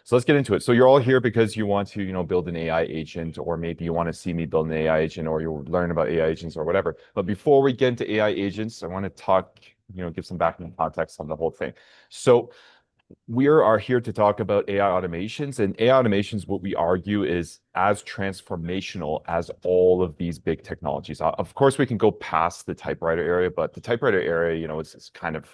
So let's get into it. So you're all here because you want to, build an AI agent, or maybe you want to see me build an AI agent, or you'll learn about AI agents or whatever. But before we get into AI agents, I want to talk, give some background context on the whole thing. So we are here to talk about AI automations, and AI automations, what we argue is as transformational as all of these big technologies. Of course, we can go past the typewriter area, but the typewriter area, is kind of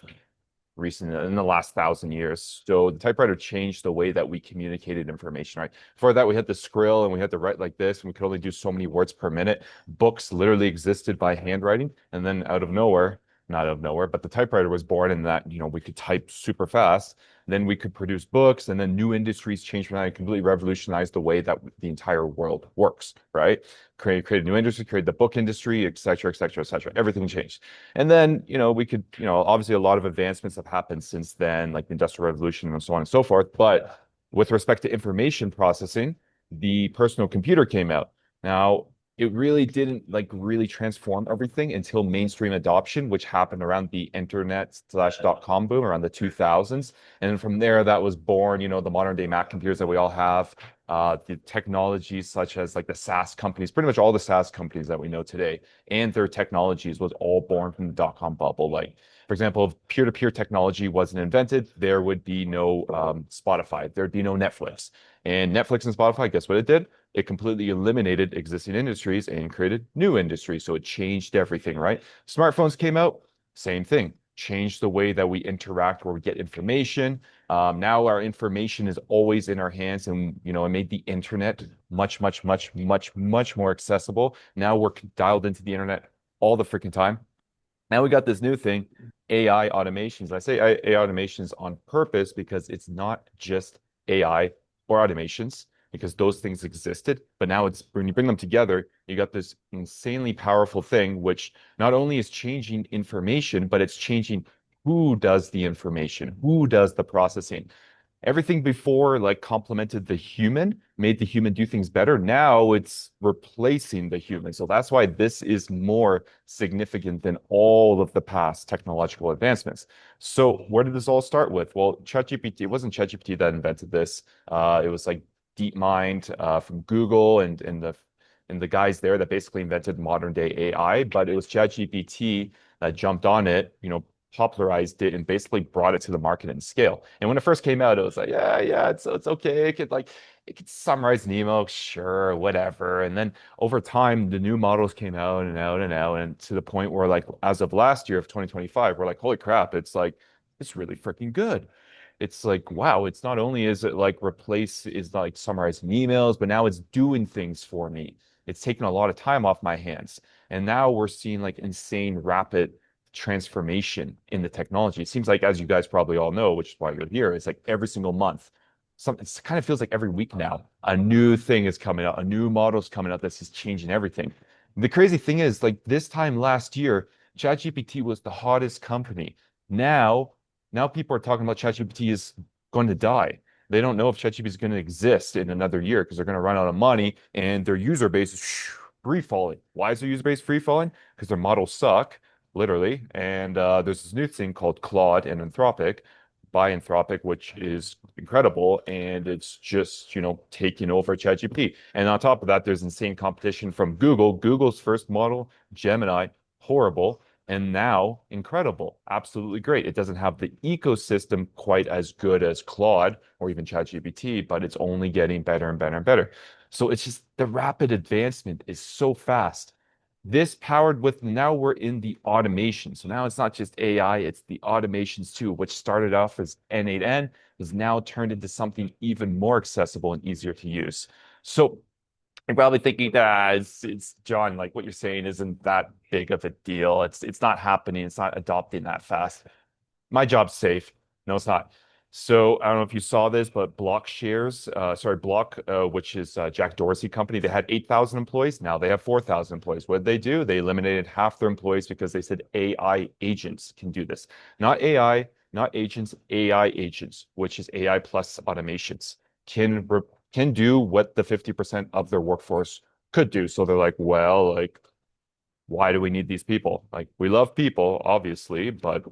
recent in the last 1,000 years. So the typewriter changed the way that we communicated information, right? Before that, we had the skrill and we had to write like this, and we could only do so many words per minute. Books literally existed by handwriting, and then out of nowhere, not out of nowhere, but the typewriter was born in that, we could type super fast. Then we could produce books, and then new industries changed from that and completely revolutionized the way that the entire world works, right? Created new industry, created the book industry, et cetera, et cetera, et cetera. Everything changed. And then, we could, obviously a lot of advancements have happened since then, like the Industrial Revolution and so on and so forth. But with respect to information processing, the personal computer came out. Now, it really didn't like really transform everything until mainstream adoption, which happened around the internet/dot-com boom around the 2000s. And then from there, that was born, the modern day Mac computers that we all have, the technologies such as like the SaaS companies, pretty much all the SaaS companies that we know today, and their technologies was all born from the dot-com bubble. Like, for example, if peer-to-peer technology wasn't invented, there would be no Spotify, there'd be no Netflix. And Netflix and Spotify, guess what it did? It completely eliminated existing industries and created new industries. So it changed everything, right? Smartphones came out, same thing. Changed the way that we interact, where we get information. Now our information is always in our hands, and it made the internet much, much, much, much, much more accessible. Now we're dialed into the internet all the freaking time. Now we got this new thing, AI automations. I say AI automations on purpose because it's not just AI or automations, because those things existed. But now it's when you bring them together, you got this insanely powerful thing, which not only is changing information, but it's changing who does the information, who does the processing. Everything before like complemented the human, made the human do things better. Now it's replacing the human. So that's why this is more significant than all of the past technological advancements. So where did this all start with? Well, ChatGPT, it wasn't ChatGPT that invented this. It was like DeepMind from Google and the guys there that basically invented modern day AI. But it was ChatGPT that jumped on it, popularized it and basically brought it to the market and scale. And when it first came out, it was like, yeah, it's okay. It could summarize an email, sure, whatever. And then over time, the new models came out and out and out, and to the point where like as of last year of 2025, we're like, holy crap, it's really freaking good. It's like, wow, it's not only is it like is like summarizing emails, but now it's doing things for me. It's taking a lot of time off my hands. And now we're seeing like insane rapid transformation in the technology. It seems like, as you guys probably all know, which is why you're here, it's like every single month. It kind of feels like every week now, a new thing is coming out, a new model is coming out that's just changing everything. The crazy thing is, like this time last year, ChatGPT was the hottest company. Now, now people are talking about ChatGPT is going to die. They don't know if ChatGPT is going to exist in another year because they're going to run out of money and their user base is free falling. Why is their user base free falling? Because their models suck, literally. And there's this new thing called Claude and Anthropic by Anthropic, which is incredible. And it's just, taking over ChatGPT. And on top of that, there's insane competition from Google. Google's first model, Gemini, horrible. And now incredible, absolutely great. It doesn't have the ecosystem quite as good as Claude or even ChatGPT, but it's only getting better and better and better. So it's just the rapid advancement is so fast. This powered with now we're in the automation. So now it's not just AI, it's the automations too, which started off as N8N, is now turned into something even more accessible and easier to use. So you're probably thinking that it's John, like what you're saying isn't that big of a deal. It's not happening. It's not adopting that fast. My job's safe. No, it's not. So I don't know if you saw this, but Block, which is Jack Dorsey company, they had 8,000 employees. Now they have 4,000 employees. What did they do? They eliminated half their employees because they said AI agents can do this. Not AI, not agents, AI agents, which is AI plus automations, can do what the 50% of their workforce could do. So they're like, well, like, why do we need these people? Like, we love people, obviously, but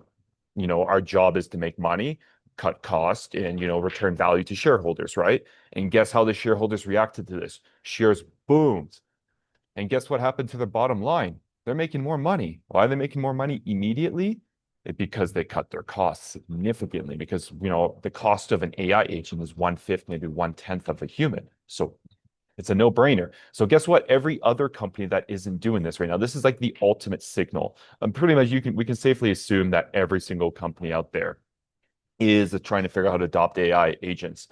our job is to make money. cut cost and, return value to shareholders, right? And guess how the shareholders reacted to this? Shares boomed. And guess what happened to their bottom line? They're making more money. Why are they making more money immediately? Because they cut their costs significantly. Because, the cost of an AI agent is one fifth, maybe one tenth of a human. So it's a no-brainer. So guess what? Every other company that isn't doing this right now, this is like the ultimate signal. Pretty much we can safely assume that every single company out there is trying to figure out how to adopt AI agents.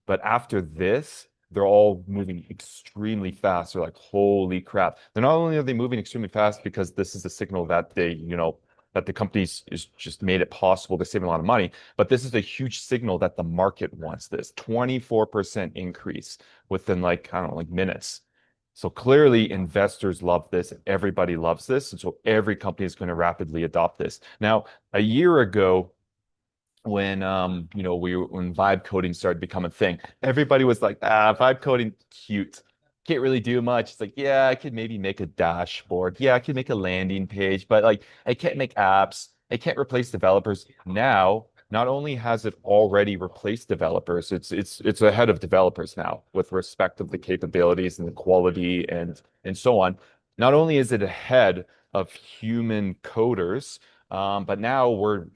But after this, they're all moving extremely fast. They're like, holy crap. They're not only are they moving extremely fast because this is a signal that that the companies is just made it possible to save a lot of money, but this is a huge signal that the market wants this 24% increase within like, I don't know, like minutes. So clearly investors love this. Everybody loves this. And so every company is going to rapidly adopt this. Now, a year ago, when when vibe coding started to become a thing, everybody was like, vibe coding cute, can't really do much. It's like, yeah, I could maybe make a dashboard, yeah, I could make a landing page, but like I can't make apps, I can't replace developers. Now not only has it already replaced developers, it's ahead of developers now with respect of the capabilities and the quality and so on. Not only is it ahead of human coders, but now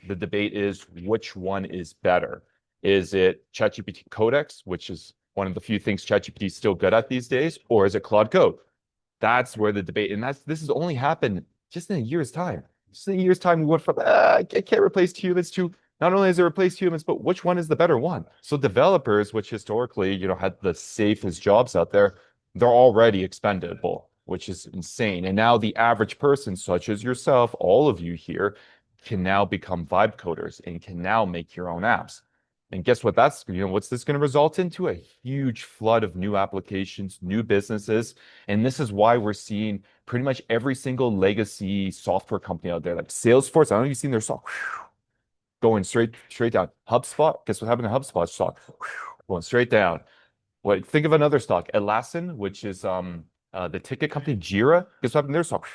the debate is which one is better. Is it ChatGPT Codex, which is one of the few things ChatGPT is still good at these days, or is it Claude Code? That's where the debate, and this has only happened just in a year's time. Just in a year's time, we went from I can't replace humans to not only has it replaced humans, but which one is the better one? So developers, which historically, had the safest jobs out there, they're already expendable, which is insane. And now the average person, such as yourself, all of you here, can now become vibe coders and can now make your own apps. And guess what? What's this going to result into? A huge flood of new applications, new businesses. And this is why we're seeing pretty much every single legacy software company out there, like Salesforce. I don't know if you've seen their stock going straight down. HubSpot, guess what happened to HubSpot stock? Going straight down. What? Think of another stock, Atlassian, which is the ticket company Jira. Guess what happened to their stock?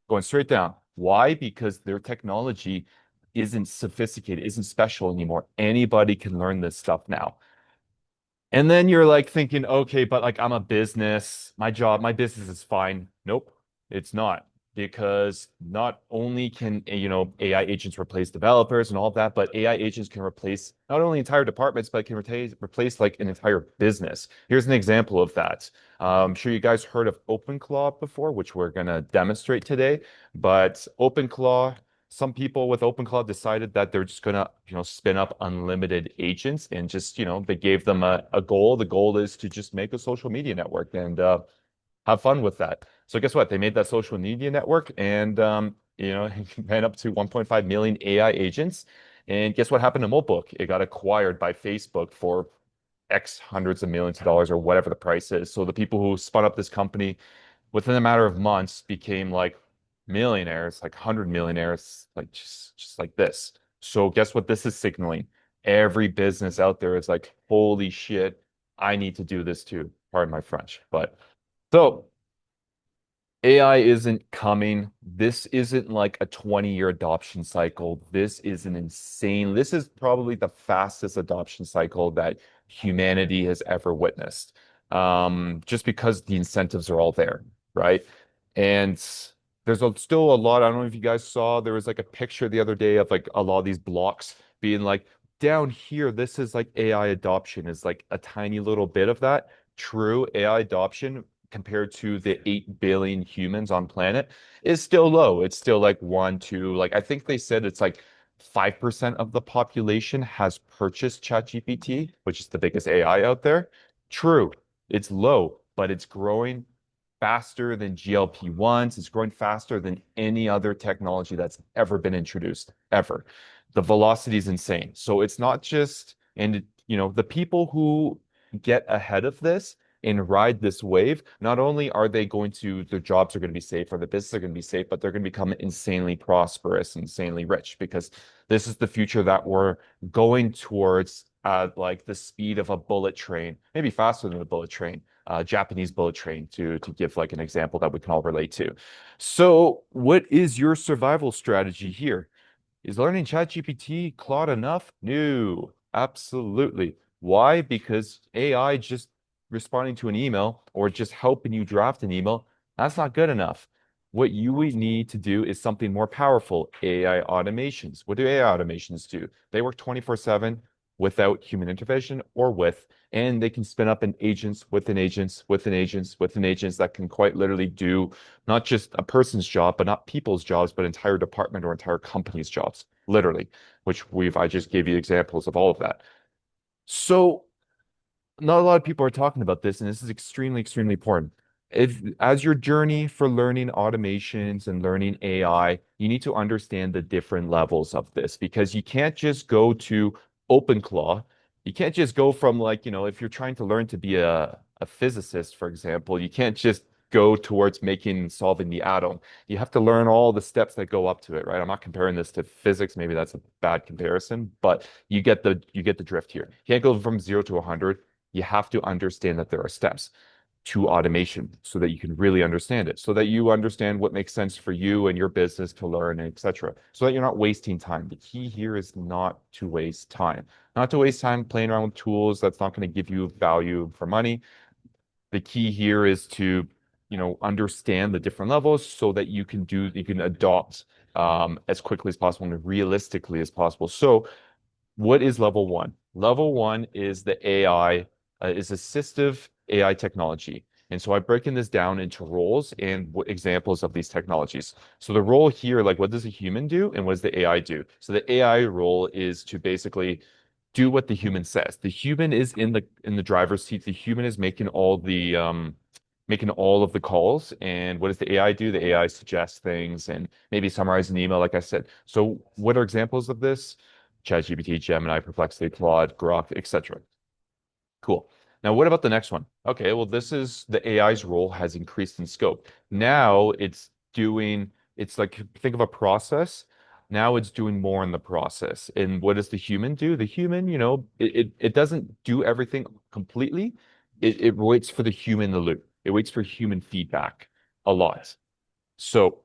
Going straight down. Why? Because their technology isn't sophisticated, isn't special anymore. Anybody can learn this stuff now. And then you're like thinking, okay, but like I'm a business, my business is fine. Nope, it's not. Because not only can, AI agents replace developers and all of that, but AI agents can replace not only entire departments, but can replace like an entire business. Here's an example of that. I'm sure you guys heard of OpenClaw before, which we're going to demonstrate today. But OpenClaw, some people with OpenClaw decided that they're just gonna, spin up unlimited agents and just, they gave them a goal. The goal is to just make a social media network and have fun with that. So guess what? They made that social media network and it ran up to 1.5 million AI agents. And guess what happened to Mobbook? It got acquired by Facebook for X hundreds of millions of dollars or whatever the price is. So the people who spun up this company within a matter of months became like millionaires, like 100 millionaires, like just like this. So guess what this is signaling? Every business out there is like, holy shit, I need to do this too. Pardon my French. But so AI isn't coming. This isn't like a 20-year adoption cycle. This is this is probably the fastest adoption cycle that humanity has ever witnessed. Just because the incentives are all there, right? And still a lot. I don't know if you guys saw, there was like a picture the other day of like a lot of these blocks being like, down here, this is like AI adoption is like a tiny little bit of that. True, AI adoption compared to the 8 billion humans on planet is still low. It's still like one, two, like I think they said it's like 5% of the population has purchased ChatGPT, which is the biggest AI out there. True, it's low, but it's growing faster than GLP-1s. It's growing faster than any other technology that's ever been introduced, ever. The velocity is insane. So it's not just, and the people who get ahead of this and ride this wave, not only are they going to, their jobs are going to be safe or the business are going to be safe, but they're going to become insanely prosperous, insanely rich because this is the future that we're going towards at like the speed of a bullet train, maybe faster than a bullet train, Japanese bullet train to give like an example that we can all relate to. So what is your survival strategy here? Is learning ChatGPT Claude enough? No. Absolutely. Why? Because AI just responding to an email or just helping you draft an email, that's not good enough. What you would need to do is something more powerful, AI automations. What do AI automations do? They work 24/7 without human intervention or with, and they can spin up an agents within agents within agents within agents that can quite literally do not just a person's job, but not people's jobs, but entire department or entire company's jobs, literally, which I just gave you examples of all of that. So not a lot of people are talking about this, and this is extremely, extremely important. If as your journey for learning automations and learning AI, you need to understand the different levels of this because you can't just go to OpenClaw. You can't just go from like, if you're trying to learn to be a physicist, for example, you can't just go towards making solving the atom. You have to learn all the steps that go up to it, right? I'm not comparing this to physics. Maybe that's a bad comparison, but you get the drift here. You can't go from 0 to 100. You have to understand that there are steps to automation so that you can really understand it, so that you understand what makes sense for you and your business to learn, etc. So that you're not wasting time. The key here is not to waste time, not to waste time playing around with tools that's not going to give you value for money. The key here is to, understand the different levels so that you can adopt as quickly as possible and realistically as possible. So what is level one? Level one is the AI, is assistive AI technology. And so I've broken this down into roles and examples of these technologies. So the role here, like what does a human do and what does the AI do? So the AI role is to basically do what the human says. The human is in the driver's seat. The human is making all of the calls. And what does the AI do? The AI suggests things and maybe summarize an email, like I said. So what are examples of this? ChatGPT, Gemini, Perplexity, Claude, Grok, etc. Cool. Now, what about the next one? Okay, well, this is the AI's role has increased in scope. Now it's like think of a process. Now it's doing more in the process. And what does the human do? The human, it doesn't do everything completely. It waits for the human in the loop. It waits for human feedback a lot. So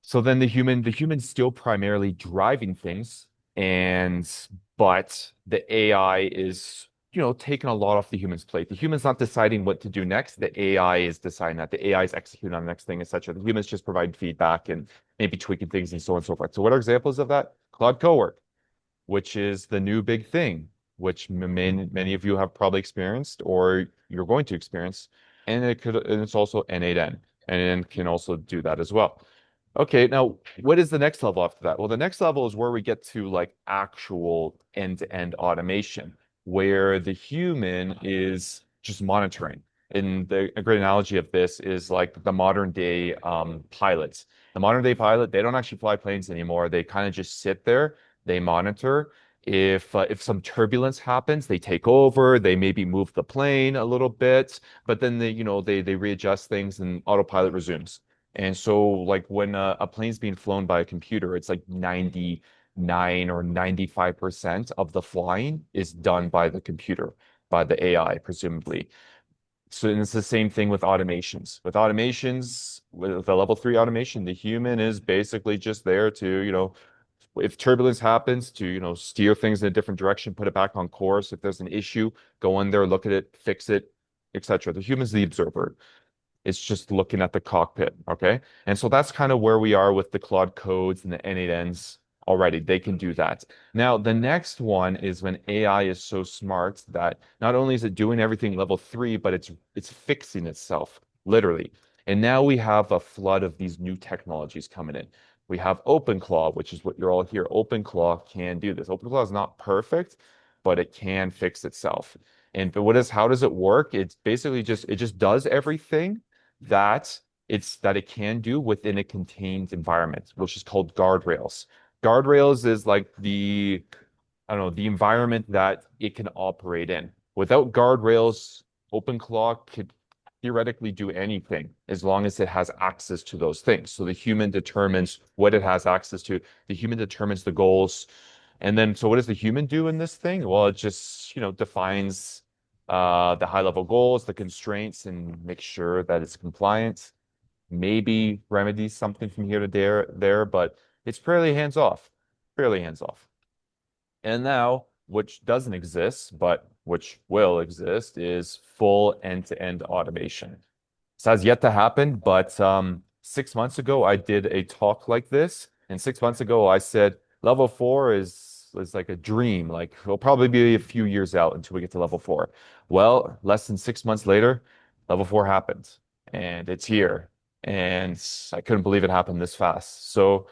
so then the human's still primarily driving things, and but the AI is, taking a lot off the human's plate. The human's not deciding what to do next. The AI is deciding that. The AI is executing on the next thing, etc. The humans just provide feedback and maybe tweaking things and so on and so forth. So what are examples of that? Claude Cowork, which is the new big thing, which many of you have probably experienced or you're going to experience. And it's also N8N. And can also do that as well. Okay, now what is the next level after that? Well, the next level is where we get to like actual end-to-end automation, where the human is just monitoring. And a great analogy of this is like the modern day pilots. The modern day pilot, they don't actually fly planes anymore. They kind of just sit there, they monitor. If some turbulence happens, they take over, they maybe move the plane a little bit, but then they readjust things and autopilot resumes. And so, like when a plane's being flown by a computer, it's like 99 or 95% of the flying is done by the computer, by the AI, presumably. So and it's the same thing with automations. With automations, with the level three automation, the human is basically just there to, if turbulence happens, to, steer things in a different direction, put it back on course. If there's an issue, go in there, look at it, fix it, etc. The human's the observer. It's just looking at the cockpit. Okay. And so that's kind of where we are with the Claude codes and the N8Ns already. They can do that. Now, the next one is when AI is so smart that not only is it doing everything level three, but it's fixing itself, literally. And now we have a flood of these new technologies coming in. We have OpenClaw, which is what you're all here. OpenClaw can do this. OpenClaw is not perfect, but it can fix itself. And but how does it work? It's basically it just does everything that it can do within a contained environment, which is called guardrails. Guardrails is like I don't know, the environment that it can operate in. Without guardrails, OpenClaw could theoretically do anything as long as it has access to those things. So the human determines what it has access to. The human determines the goals. And then, so what does the human do in this thing? Well, it just, defines the high level goals, the constraints, and make sure that it's compliant. Maybe remedies something from here to there, but it's fairly hands off. Fairly hands off. And now, which doesn't exist, but which will exist, is full end-to-end automation. This has yet to happen, but 6 months ago, I did a talk like this. And 6 months ago, I said level four is like a dream. Like it'll probably be a few years out until we get to level four. Well, less than 6 months later, level four happened and it's here. And I couldn't believe it happened this fast. So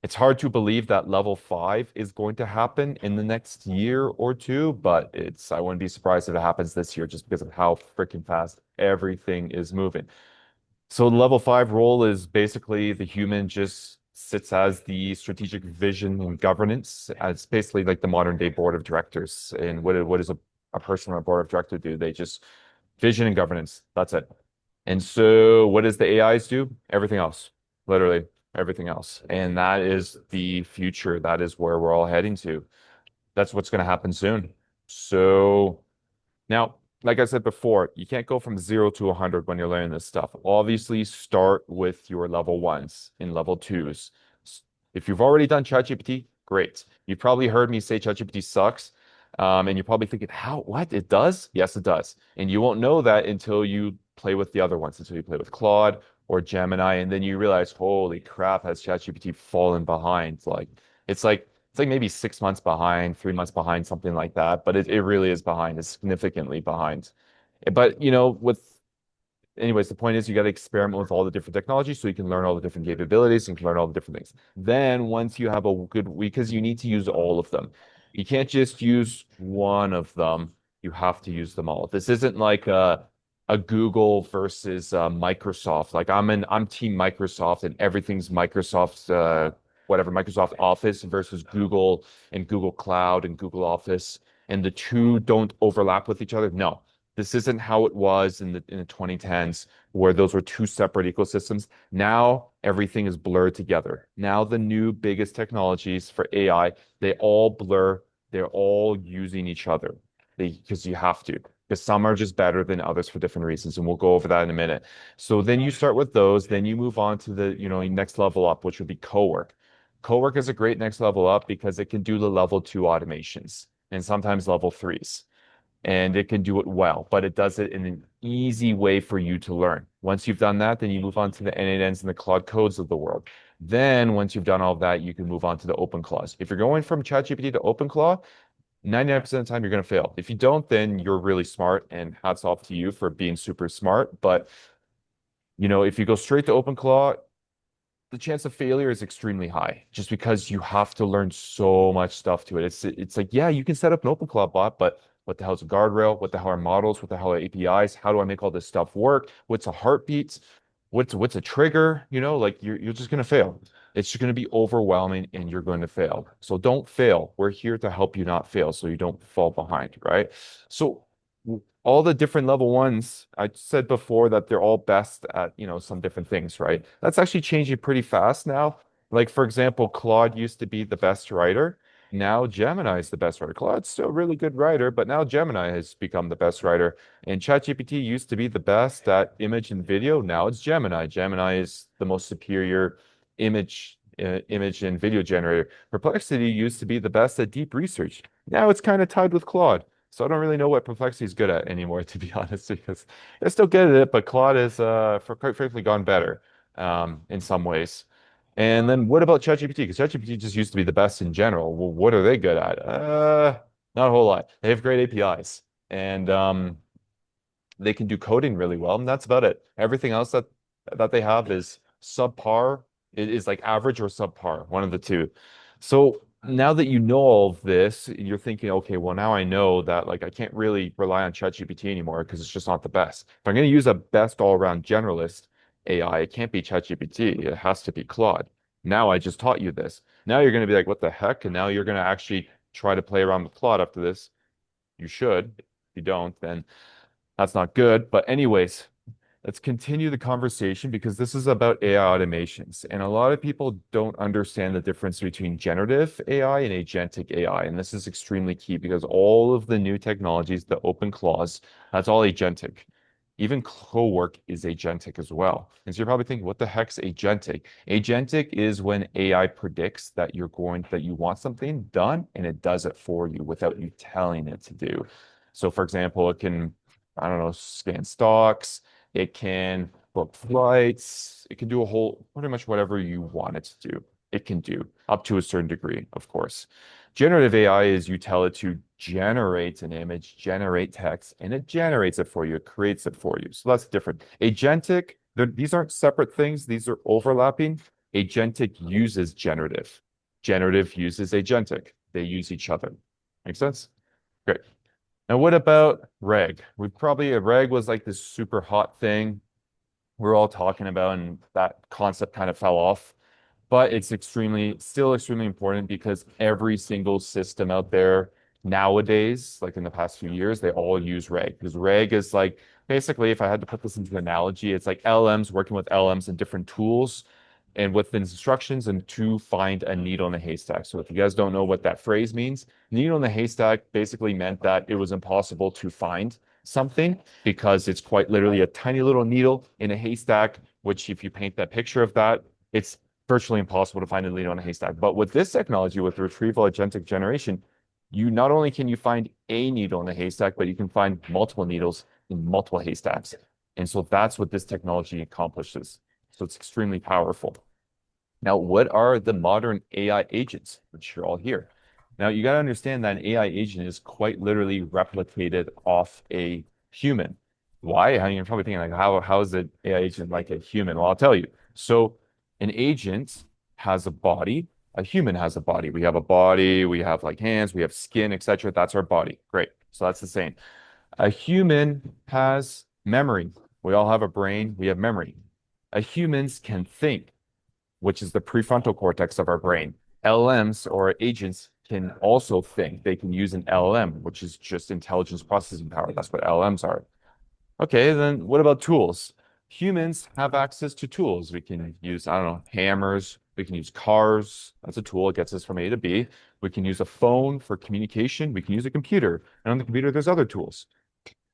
it's hard to believe that level five is going to happen in the next year or two, but I wouldn't be surprised if it happens this year just because of how freaking fast everything is moving. So the level five role is basically the human just sits as the strategic vision and governance. It's basically like the modern day board of directors. And what does a person on a board of directors do? They just vision and governance. That's it. And so what does the AIs do? Everything else, literally everything else. And that is the future. That is where we're all heading to. That's what's going to happen soon. So now, like I said before, you can't go from 0 to 100 when you're learning this stuff. Obviously, start with your level ones and level twos. If you've already done ChatGPT, great. You've probably heard me say ChatGPT sucks. And you're probably thinking, how, what? It does? Yes, it does. And you won't know that until you play with the other ones, until you play with Claude or Gemini, and then you realize, holy crap, has ChatGPT fallen behind? It's like maybe 6 months behind, 3 months behind, something like that. But it really is behind. It's significantly behind. But anyways, the point is you got to experiment with all the different technologies so you can learn all the different capabilities and can learn all the different things. Then once you have a good week, because you need to use all of them. You can't just use one of them. You have to use them all. This isn't like a Google versus Microsoft. Like I'm team Microsoft and everything's Microsoft's whatever Microsoft Office versus Google and Google Cloud and Google Office, and the two don't overlap with each other. No, this isn't how it was in the 2010s where those were two separate ecosystems. Now everything is blurred together. Now the new biggest technologies for AI, they all blur. They're all using each other. Because you have to. Because some are just better than others for different reasons, and we'll go over that in a minute. So then you start with those, then you move on to the next level up, which would be cowork. Cowork is a great next level up because it can do the level two automations and sometimes level threes and it can do it well, but it does it in an easy way for you to learn. Once you've done that, then you move on to the N8Ns and the Claude codes of the world. Then once you've done all of that, you can move on to the OpenClaws. If you're going from ChatGPT to OpenClaw, 99% of the time you're going to fail. If you don't, then you're really smart and hats off to you for being super smart. But if you go straight to OpenClaw, the chance of failure is extremely high just because you have to learn so much stuff to it. It's like, yeah, you can set up an OpenClaw bot, but what the hell is a guardrail? What the hell are models? What the hell are APIs? How do I make all this stuff work? What's a heartbeat? What's a trigger? Like you're just gonna fail. It's just gonna be overwhelming and you're going to fail. So don't fail. We're here to help you not fail so you don't fall behind, right? So all the different level ones, I said before that they're all best at, some different things, right? That's actually changing pretty fast now. Like, for example, Claude used to be the best writer. Now Gemini is the best writer. Claude's still a really good writer, but now Gemini has become the best writer. And ChatGPT used to be the best at image and video. Now it's Gemini. Gemini is the most superior image and video generator. Perplexity used to be the best at deep research. Now it's kind of tied with Claude. So I don't really know what Perplexity is good at anymore, to be honest, because they're still good at it, but Claude is, for quite frankly, gone better in some ways. And then what about ChatGPT? Because ChatGPT just used to be the best in general. Well, what are they good at? Not a whole lot. They have great APIs, and they can do coding really well, and that's about it. Everything else that they have is subpar. It is like average or subpar, one of the two. So now that you know all of this, you're thinking, okay, well, now I know that like I can't really rely on ChatGPT anymore because it's just not the best. If I'm going to use a best all-around generalist AI, it can't be ChatGPT. It has to be Claude. Now I just taught you this. Now you're going to be like, what the heck? And now you're going to actually try to play around with Claude after this. You should. If you don't, then that's not good. But anyways, let's continue the conversation because this is about AI automations. And a lot of people don't understand the difference between generative AI and agentic AI. And this is extremely key because all of the new technologies, the open clause, that's all agentic. Even co-work is agentic as well. And so you're probably thinking, what the heck's agentic? Agentic is when AI predicts that you want something done and it does it for you without you telling it to do. So for example, it can, I don't know, scan stocks, it can book flights, it can do pretty much whatever you want it to do. It can do up to a certain degree, of course. Generative AI is you tell it to generate an image, generate text, and it generates it for you. It creates it for you. So that's different. Agentic, these aren't separate things. These are overlapping. Agentic uses generative. Generative uses agentic. They use each other. Make sense? Great. Now, what about RAG? RAG was like this super hot thing we're all talking about, and that concept kind of fell off. But it's still extremely important because every single system out there nowadays, like in the past few years, they all use RAG. Because RAG is like basically, if I had to put this into an analogy, it's like LMs working with LMs and different tools and with instructions and to find a needle in a haystack. So if you guys don't know what that phrase means, needle in the haystack basically meant that it was impossible to find something because it's quite literally a tiny little needle in a haystack, which if you paint that picture of that, it's virtually impossible to find a needle in a haystack. But with this technology, with retrieval agentic generation, you not only can you find a needle in a haystack, but you can find multiple needles in multiple haystacks. And so that's what this technology accomplishes. So it's extremely powerful. Now, what are the modern AI agents, which you're all here? Now, you got to understand that an AI agent is quite literally replicated off a human. Why? You're probably thinking, like, how is an AI agent like a human? Well, I'll tell you. So, an agent has a body. A human has a body. We have a body. We have like hands. We have skin, etc. That's our body. Great. So that's the same. A human has memory. We all have a brain. We have memory. Humans can think, which is the prefrontal cortex of our brain. LLMs or agents can also think. They can use an LLM, which is just intelligence processing power. That's what LLMs are. Okay, then what about tools? Humans have access to tools. We can use, I don't know, hammers. We can use cars. That's a tool. It gets us from A to B. We can use a phone for communication. We can use a computer. And on the computer, there's other tools.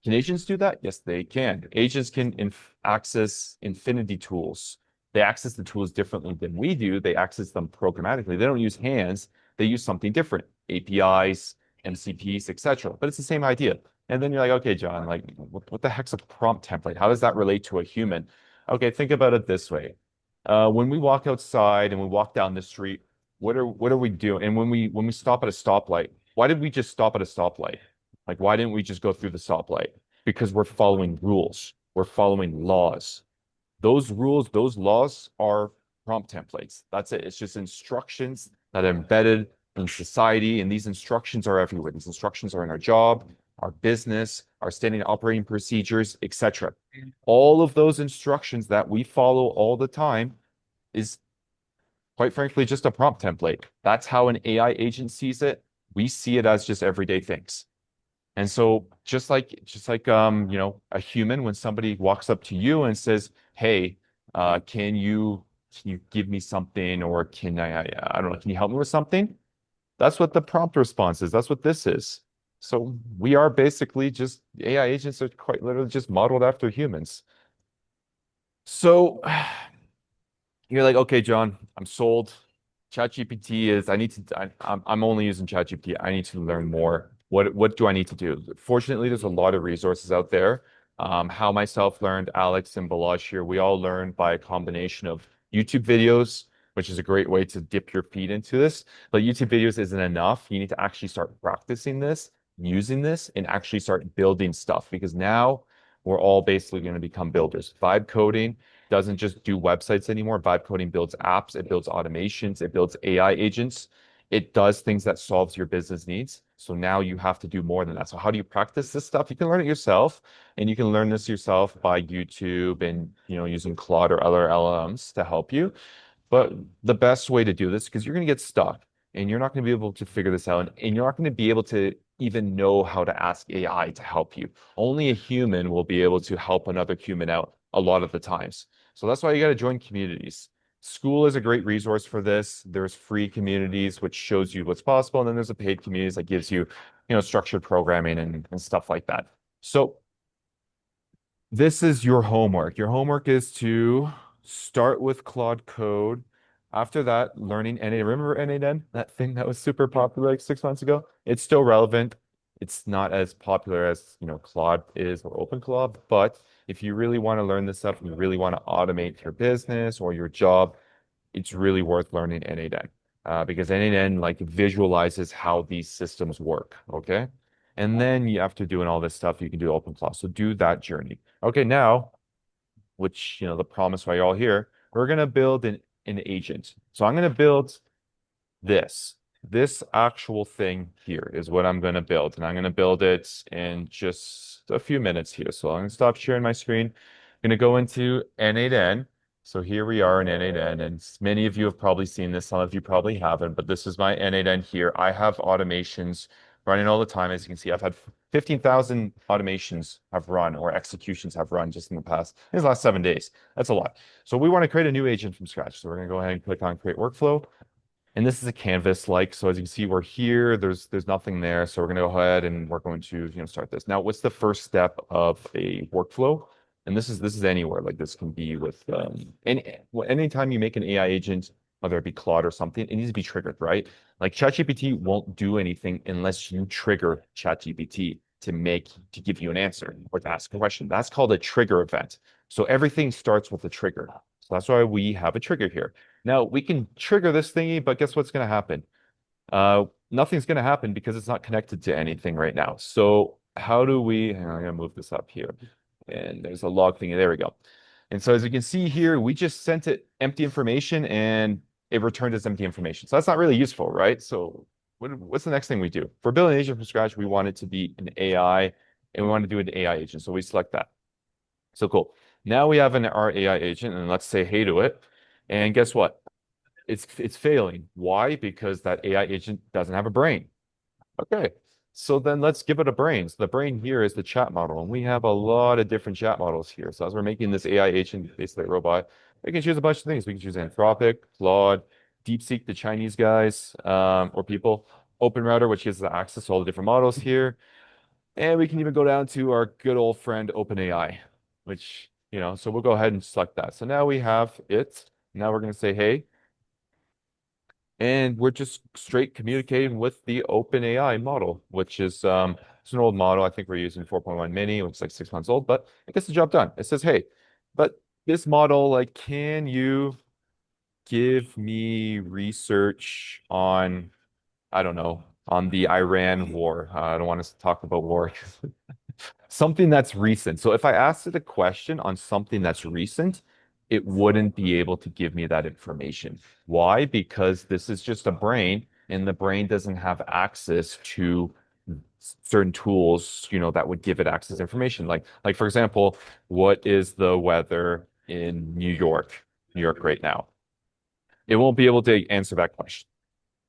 Can agents do that? Yes, they can. Agents can access infinity tools. They access the tools differently than we do. They access them programmatically. They don't use hands. They use something different, APIs, MCPs, etc. But it's the same idea. And then you're like, okay, John, like, what the heck's a prompt template? How does that relate to a human? Okay, think about it this way. When we walk outside and we walk down the street, what are we doing? And when we stop at a stoplight, why did we just stop at a stoplight? Like, why didn't we just go through the stoplight? Because we're following rules. We're following laws. Those rules, those laws are prompt templates. That's it. It's just instructions that are embedded in society. And these instructions are everywhere. These instructions are in our job, our business, our standard operating procedures, etc. All of those instructions that we follow all the time is quite frankly just a prompt template. That's how an AI agent sees it. We see it as just everyday things. And so a human, when somebody walks up to you and says, "Hey, can you give me something, or I don't know, can you help me with something?" That's what the prompt response is. That's what this is. So we are basically just AI agents are quite literally just modeled after humans. So you're like, okay, John, I'm sold. ChatGPT is, I'm only using ChatGPT. I need to learn more. What do I need to do? Fortunately, there's a lot of resources out there. How myself learned, Alex and Balazs here, we all learned by a combination of YouTube videos, which is a great way to dip your feet into this. But YouTube videos isn't enough. You need to actually start practicing this, using this, and actually start building stuff because now we're all basically going to become builders. Vibe coding doesn't just do websites anymore. Vibe coding builds apps, it builds automations, it builds AI agents. It does things that solves your business needs. So now you have to do more than that. So how do you practice this stuff? You can learn it yourself, and you can learn this yourself by YouTube and using Claude or other LLMs to help you. But the best way to do this, because you're going to get stuck and you're not going to be able to figure this out, and you're not going to be able to even know how to ask AI to help you. Only a human will be able to help another human out a lot of the times. So that's why you got to join communities. School is a great resource for this. There's free communities, which shows you what's possible. And then there's a paid communities that gives you, structured programming and stuff like that. So This is your homework. Your homework is to start with Claude Code. After that, learning NA. Remember NA10? That thing that was super popular like 6 months ago? It's still relevant. It's not as popular as, Claude is or OpenClaw, but if you really want to learn this stuff and you really want to automate your business or your job, it's really worth learning N8N because N8N like visualizes how these systems work. Okay. And then you after doing all this stuff, you can do OpenClaw. So do that journey. Okay, now, which the promise why you're all here, we're gonna build an agent. So I'm gonna build this. This actual thing here is what I'm going to build. And I'm going to build it in just a few minutes here. So I'm going to stop sharing my screen. I'm going to go into N8N. So here we are in N8N. And many of you have probably seen this. Some of you probably haven't. But this is my N8N here. I have automations running all the time. As you can see, I've had 15,000 automations have run or executions have run just in the last 7 days. That's a lot. So we want to create a new agent from scratch. So we're going to go ahead and click on create workflow. And this is a canvas like, so as you can see, we're here, there's nothing there. So we're gonna go ahead and we're going to, start this. Now, what's the first step of a workflow? And this is anywhere, like this can be with anytime you make an AI agent, whether it be Claude or something, it needs to be triggered, right? Like ChatGPT won't do anything unless you trigger ChatGPT to give you an answer or to ask a question. That's called a trigger event. So everything starts with a trigger. So that's why we have a trigger here. Now we can trigger this thingy, but guess what's going to happen? Nothing's going to happen because it's not connected to anything right now. So how do we, hang on, I'm going to move this up here. And there's a log thingy. There we go. And so as you can see here, we just sent it empty information and it returned as empty information. So that's not really useful, right? So what's the next thing we do? If we're building an agent from scratch, we want it to be an AI and we want to do an AI agent. So we select that. So cool. Now we have our AI agent and let's say hey to it. And guess what? It's failing. Why? Because that AI agent doesn't have a brain. Okay. So then let's give it a brain. So the brain here is the chat model, and we have a lot of different chat models here. So as we're making this AI agent, basically a robot, we can choose a bunch of things. We can choose Anthropic, Claude, DeepSeek, the Chinese guys, or people, OpenRouter, which gives us access to all the different models here. And we can even go down to our good old friend OpenAI, which, so we'll go ahead and select that. So now we have it. Now we're going to say, hey, and we're just straight communicating with the OpenAI model, which is it's an old model. I think we're using 4.1 mini, which is like 6 months old, but it gets the job done. It says, hey, but this model, like, can you give me research on, I don't know, on the Iran war? I don't want to talk about war. Something that's recent. So if I asked it a question on something that's recent, it wouldn't be able to give me that information. Why? Because this is just a brain, and the brain doesn't have access to certain tools, that would give it access to information. Like for example, what is the weather in New York right now? It won't be able to answer that question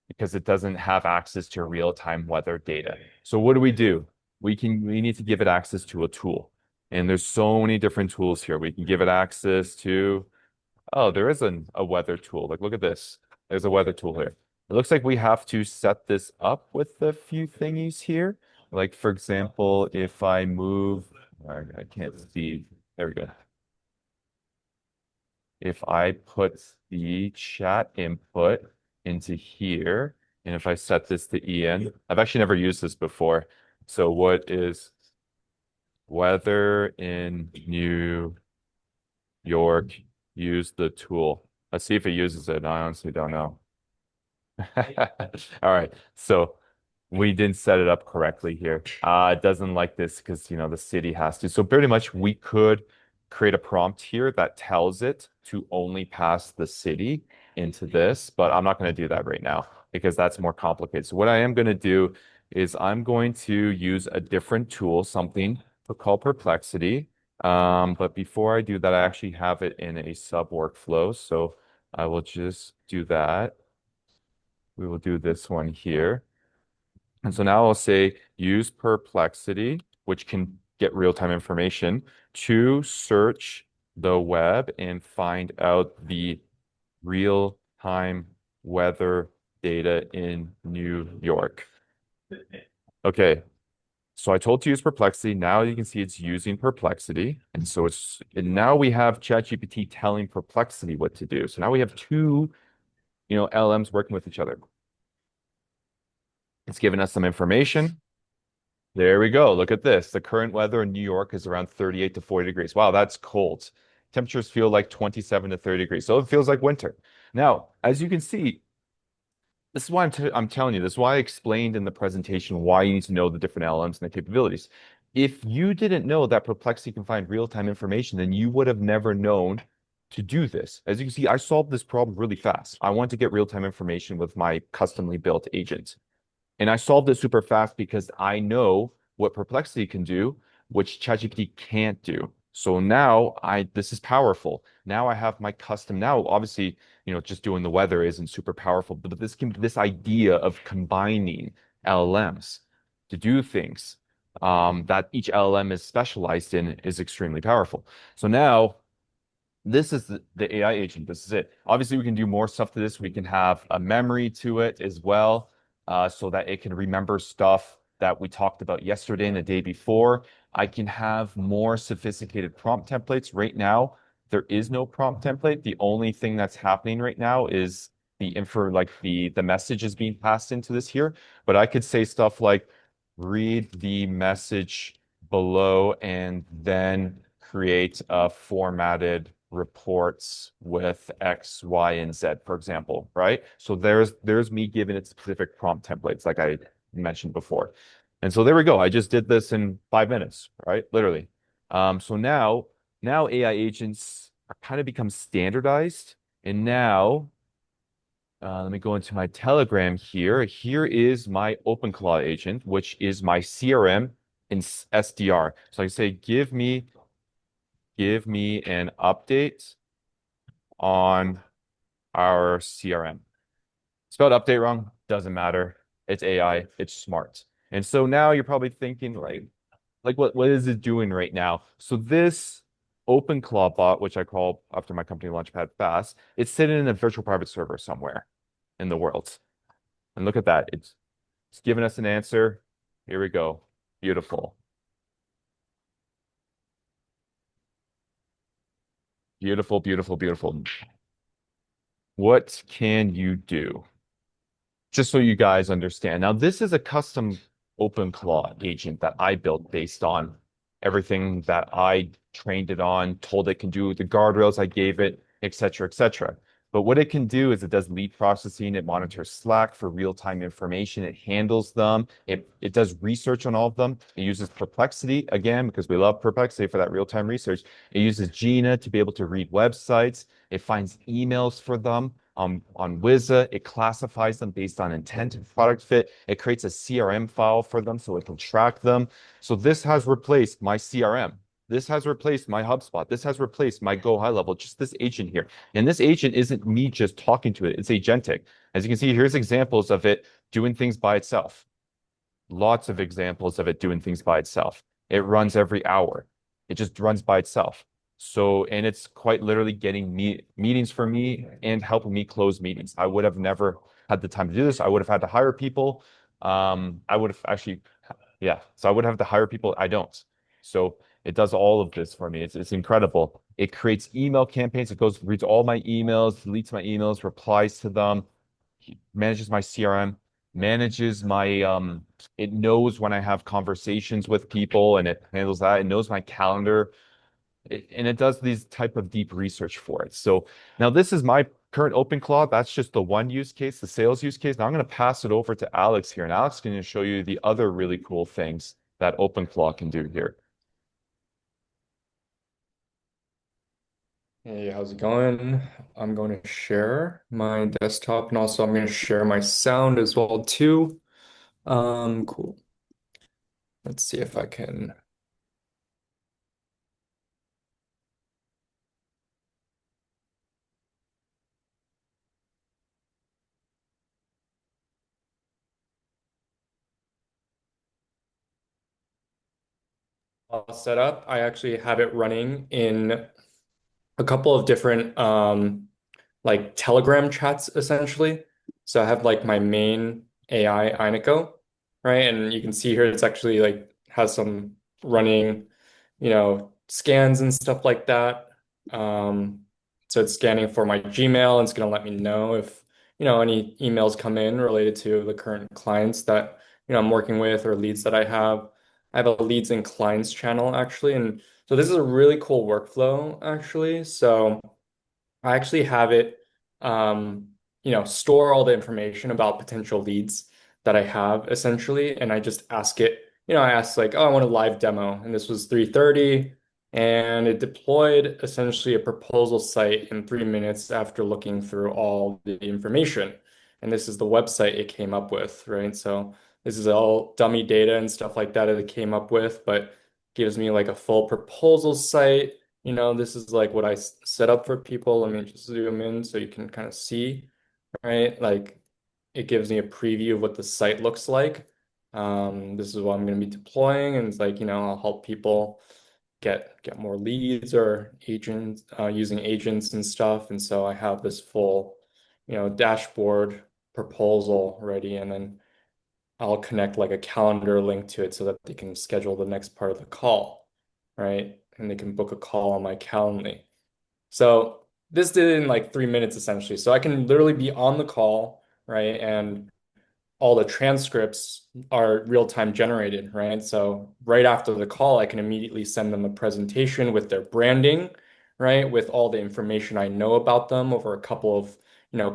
because it doesn't have access to real-time weather data. So what do? We need to give it access to a tool. And there's so many different tools here. We can give it access to, oh, there is a weather tool. Like, look at this. There's a weather tool here. It looks like we have to set this up with a few thingies here. Like, for example, if I move, I can't see. There we go. If I put the chat input into here, and if I set this to EN, I've actually never used this before. So what is weather in New York? Use the tool. Let's see if it uses it. I honestly don't know. All right. So we didn't set it up correctly here. It doesn't like this because, the city has to. So pretty much we could create a prompt here that tells it to only pass the city into this, but I'm not going to do that right now because that's more complicated. So what I am going to do is I'm going to use a different tool, something called Perplexity. But before I do that, I actually have it in a sub workflow. So I will just do that. We will do this one here. And so now I'll say use Perplexity, which can get real-time information, to search the web and find out the real-time weather data in New York. Okay, So I told to use Perplexity. Now you can see it's using Perplexity. And now we have ChatGPT telling Perplexity what to do. So now we have two, LLMs working with each other. It's giving us some information. There we go. Look at this. The current weather in New York is around 38 to 40 degrees. Wow, that's cold. Temperatures feel like 27 to 30 degrees. So it feels like winter. Now, as you can see, this is why I'm telling you, this is why I explained in the presentation why you need to know the different LLMs and the capabilities. If you didn't know that Perplexity can find real-time information, then you would have never known to do this. As you can see, I solved this problem really fast. I want to get real-time information with my customly built agent. And I solved it super fast because I know what Perplexity can do, which ChatGPT can't do. So now this is powerful. Now I have my custom. Now, obviously, just doing the weather isn't super powerful, but this idea of combining LLMs to do things that each LLM is specialized in is extremely powerful. So now this is the AI agent. This is it. Obviously, we can do more stuff to this. We can have a memory to it as well, so that it can remember stuff that we talked about yesterday and the day before. I can have more sophisticated prompt templates. Right now, there is no prompt template. The only thing that's happening right now is the info, like the message is being passed into this here. But I could say stuff like, read the message below and then create a formatted reports with X, Y, and Z, for example, right? So there's me giving it specific prompt templates like I mentioned before. And so there we go. I just did this in 5 minutes, right? Literally. So now AI agents are kind of become standardized. And now let me go into my Telegram here. Here is my OpenClaw agent, which is my CRM in SDR. So I say, give me an update on our CRM. Spelled update wrong, doesn't matter. It's AI, it's smart. And so now you're probably thinking like what is it doing right now? So this OpenClaw bot, which I call after my company Launchpad Fast, it's sitting in a virtual private server somewhere in the world. And look at that. It's giving us an answer. Here we go. Beautiful. Beautiful, beautiful, beautiful. What can you do? Just so you guys understand. Now, this is a custom OpenClaw agent that I built based on everything that I trained it on, told it can do, the guardrails I gave it, et cetera, et cetera. But what it can do is it does lead processing, it monitors Slack for real-time information, it handles them, it does research on all of them. It uses Perplexity, again, because we love Perplexity for that real-time research. It uses Gina to be able to read websites. It finds emails for them on Wizza. It classifies them based on intent and product fit. It creates a CRM file for them so it can track them. So this has replaced my CRM. This has replaced my HubSpot. This has replaced my Go High Level, just this agent here. And this agent isn't me just talking to it. It's agentic. As you can see, here's examples of it doing things by itself. Lots of examples of it doing things by itself. It runs every hour. It just runs by itself. So, and it's quite literally getting meetings for me and helping me close meetings. I would have never had the time to do this. I would have had to hire people. I would have actually, yeah. So I would have to hire people. I don't. So it does all of this for me. It's incredible. It creates email campaigns. It goes, reads all my emails, deletes my emails, replies to them, manages my CRM, manages my it knows when I have conversations with people and it handles that. It knows my calendar. And it does these type of deep research for it. So now this is my current OpenClaw. That's just the one use case, the sales use case. Now I'm going to pass it over to Alex here, and Alex is going to show you the other really cool things that OpenClaw can do here. Hey, how's it going? I'm going to share my desktop and also I'm going to share my sound as well too. Cool. Let's see if I can. All set up. I actually have it running in a couple of different like Telegram chats essentially. So I have like my main AI Iniko, right? And you can see here it's actually like has some running, scans and stuff like that. So it's scanning for my Gmail, and it's going to let me know if, any emails come in related to the current clients that, I'm working with or leads that I have. I have a leads and clients channel actually. And so this is a really cool workflow actually. So I actually have it, store all the information about potential leads that I have essentially, and I just ask it, I asked like, oh, I want a live demo, and this was 3:30, and it deployed essentially a proposal site in 3 minutes after looking through all the information. And this is the website it came up with, right? So this is all dummy data and stuff like that it came up with, but gives me like a full proposal site. This is like what I set up for people. Let me just zoom in so you can kind of see, right? Like it gives me a preview of what the site looks like. This is what I'm going to be deploying, and it's like, I'll help people get more leads or agents using agents and stuff. And so I have this full, dashboard proposal ready, and then I'll connect like a calendar link to it so that they can schedule the next part of the call, right? And they can book a call on my Calendly. So this did it in like 3 minutes essentially. So I can literally be on the call, right? And all the transcripts are real-time generated, right? So right after the call, I can immediately send them a presentation with their branding, right? With all the information I know about them over a couple of,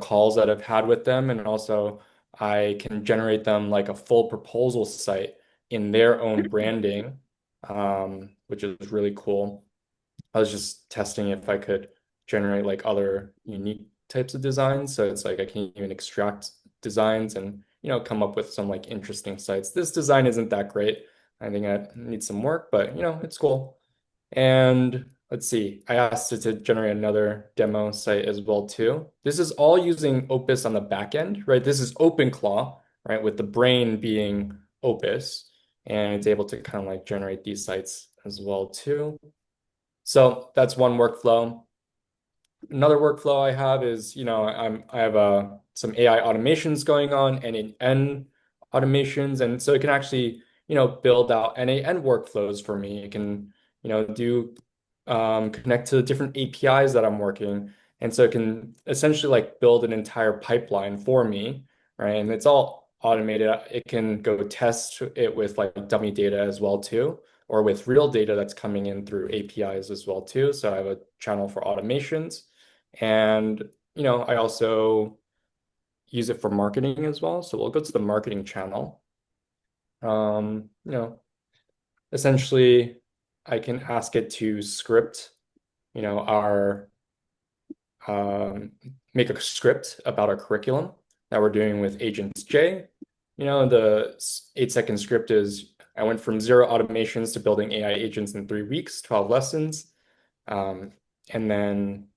calls that I've had with them. And also I can generate them like a full proposal site in their own branding, which is really cool. I was just testing if I could generate like other unique types of designs. So it's like I can even extract designs and come up with some like interesting sites. This design isn't that great. I think I need some work, but it's cool. And let's see, I asked it to generate another demo site as well too. This is all using Opus on the back end, right? This is OpenClaw, right? With the brain being Opus, and it's able to kind of like generate these sites as well too. So that's one workflow. Another workflow I have is, I have some AI automations going on, end-to-end automations, and so it can actually, build out end-to-end workflows for me. It can, do connect to the different APIs that I'm working, and so it can essentially like build an entire pipeline for me, right? And it's all automated. It can go test it with like dummy data as well too, or with real data that's coming in through APIs as well too. So I have a channel for automations. And, I also use it for marketing as well. So we'll go to the marketing channel. Um, you know, Essentially I can ask it to script, our make a script about our curriculum that we're doing with Agents J. The 8-second script is I went from 0 automations to building AI agents in 3 weeks, 12 lessons. And then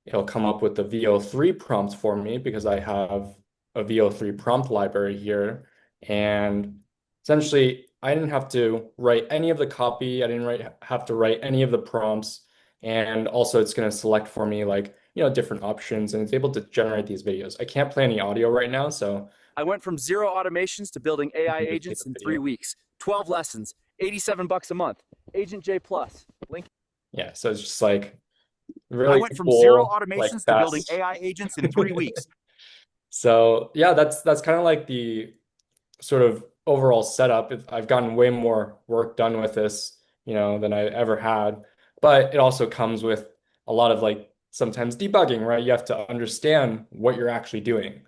it'll come up with the VO3 prompt for me because I have a VO3 prompt library here. And essentially, I didn't have to write any of the copy. I didn't have to write any of the prompts. And also, it's going to select for me like, different options, and it's able to generate these videos. I can't play any audio right now, so I went from 0 automations to building AI you can just take agents a in video. 3 weeks. 12 lessons, $87 a month. Agent J Plus. Link. Yeah, so it's just like I really went from 0 cool, like automations to building fast. AI agents in 3 weeks. So yeah, that's kind of like the sort of overall setup. I've gotten way more work done with this, than I ever had. But it also comes with a lot of like sometimes debugging, right? You have to understand what you're actually doing.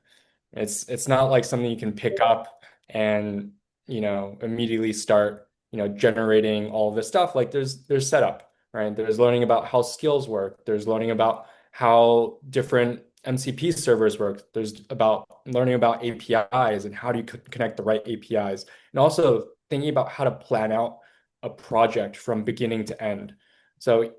It's not like something you can pick up and, immediately start, generating all of this stuff. Like there's setup, right? There's learning about how skills work. There's learning about how different MCP servers work. There's about learning about APIs and how do you connect the right APIs, and also thinking about how to plan out a project from beginning to end. So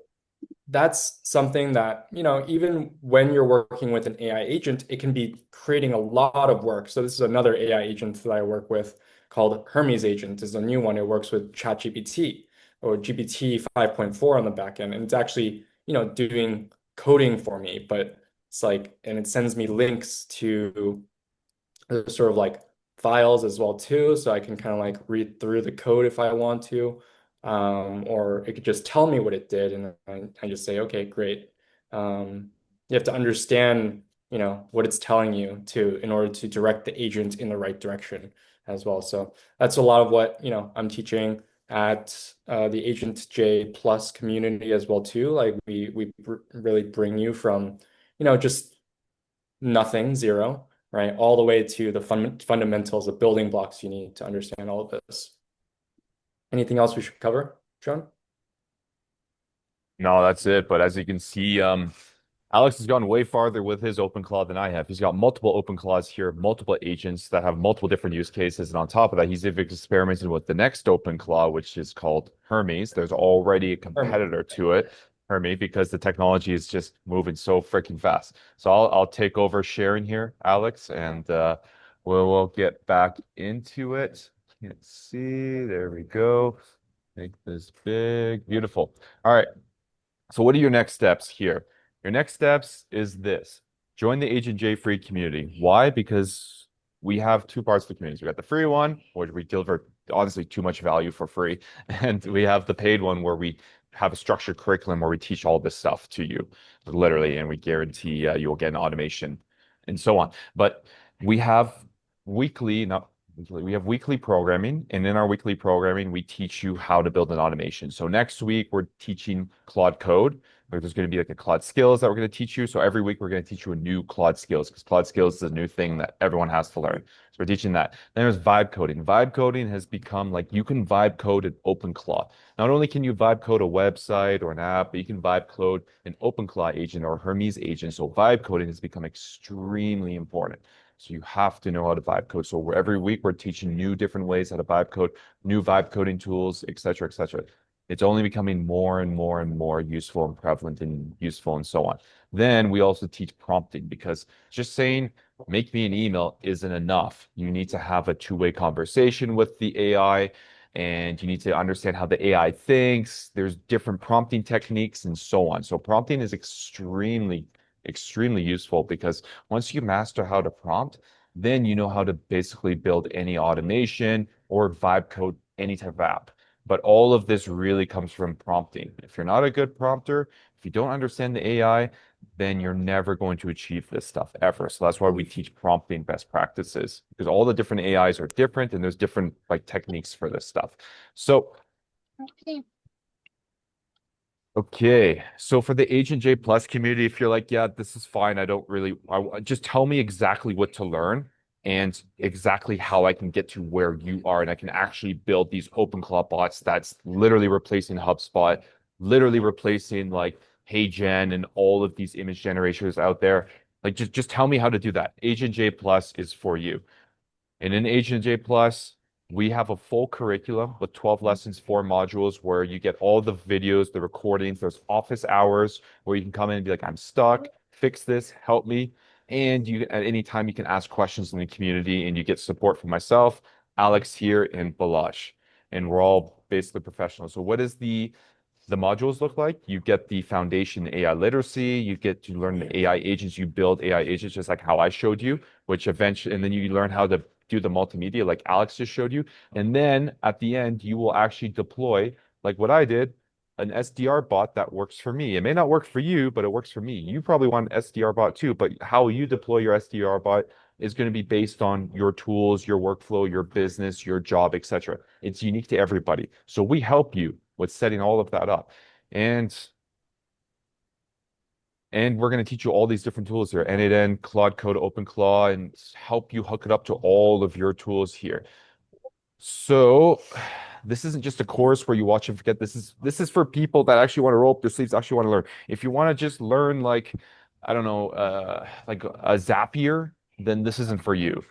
that's something that, even when you're working with an AI agent, it can be creating a lot of work. So this is another AI agent that I work with called Hermes Agent is a new one. It works with ChatGPT or GPT 5.4 on the back end. And it's actually, doing coding for me, but it's like, and it sends me links to sort of like files as well too, so I can kind of like read through the code if I want to, or it could just tell me what it did, and I just say, okay, great. You have to understand, what it's telling you to in order to direct the agent in the right direction as well. So that's a lot of what, I'm teaching at the Agent J Plus community as well too. Like we really bring you from, just nothing, zero, right, all the way to the fundamentals, the building blocks you need to understand all of this. Anything else we should cover, John? No, that's it. But as you can see, Alex has gone way farther with his OpenClaw than I have. He's got multiple OpenClaws here, multiple agents that have multiple different use cases. And on top of that, he's even experimented with the next OpenClaw, which is called Hermes. There's already a competitor to it, Hermes, because the technology is just moving so freaking fast. So I'll take over sharing here, Alex, and we'll get back into it. Can't see. There we go. Make this big. Beautiful. All right. So what are your next steps here? Your next steps is this. Join the Agent J free community. Why? Because we have two parts of the community. We got the free one, where we deliver honestly too much value for free. And we have the paid one where we have a structured curriculum where we teach all this stuff to you, literally, and we guarantee you will get an automation and so on. But we have not weekly, we have weekly programming, and in our weekly programming, we teach you how to build an automation. So next week, we're teaching Claude code. There's going to be like a Claude skills that we're going to teach you. So every week, we're going to teach you a new Claude skills because Claude skills is a new thing that everyone has to learn. So we're teaching that. Then there's vibe coding. Vibe coding has become like you can vibe code an OpenClaw. Not only can you vibe code a website or an app, but you can vibe code an OpenClaw agent or a Hermes agent. So vibe coding has become extremely important. So you have to know how to vibe code. So every week we're teaching new different ways how to vibe code, new vibe coding tools, et cetera, et cetera. It's only becoming more and more and more useful and prevalent and useful and so on. Then we also teach prompting because just saying, make me an email isn't enough. You need to have a two-way conversation with the AI and you need to understand how the AI thinks. There's different prompting techniques and so on. So prompting is extremely useful because once you master how to prompt, then you know how to basically build any automation or vibe code any type of app. But all of this really comes from prompting. If you're not a good prompter, if you don't understand the AI, then you're never going to achieve this stuff ever. So that's why we teach prompting best practices because all the different AIs are different and there's different like techniques for this stuff. So okay, so for the Agent J Plus community, if you're like, yeah, this is fine, just tell me exactly what to learn and exactly how I can get to where you are, and I can actually build these OpenClaw bots that's literally replacing HubSpot, literally replacing like HeyGen and all of these image generators out there. Like, just tell me how to do that. Agent J Plus is for you. And in Agent J Plus, we have a full curriculum with 12 lessons, 4 modules, where you get all the videos, the recordings. There's office hours where you can come in and be like, I'm stuck, fix this, help me. And you at any time you can ask questions in the community and you get support from myself, Alex here, and Balash. And we're all basically professionals. So what is the modules look like? You get the foundation AI literacy, you get to learn the AI agents, you build AI agents just like how I showed you, which eventually, and then you learn how to do the multimedia like Alex just showed you. And then at the end, you will actually deploy, like what I did, an SDR bot that works for me. It may not work for you, but it works for me. You probably want an SDR bot too, but how you deploy your SDR bot is going to be based on your tools, your workflow, your business, your job, etc. It's unique to everybody. So we help you with setting all of that up. And we're going to teach you all these different tools here, N8N, Claude Code, OpenClaw, and help you hook it up to all of your tools here. So this isn't just a course where you watch and forget. This is for people that actually want to roll up their sleeves, actually want to learn. If you want to just learn like, I don't know, like a Zapier, then this isn't for you.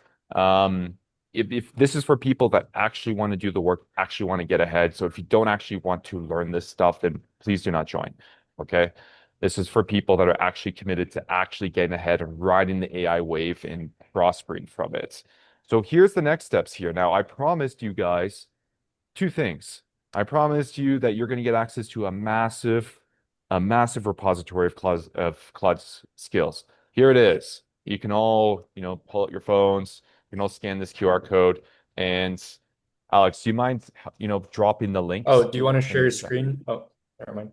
If this is for people that actually want to do the work, actually want to get ahead. So if you don't actually want to learn this stuff, then please do not join. Okay. This is for people that are actually committed to actually getting ahead and riding the AI wave and prospering from it. So here's the next steps here. Now, I promised you guys two things. I promised you that you're going to get access to a massive repository of Claude's skills. Here it is. You can all, pull out your phones, You can all scan this QR code. And Alex, do you mind, dropping the links Oh, do you want to in share the your chat? screen? Oh, never mind.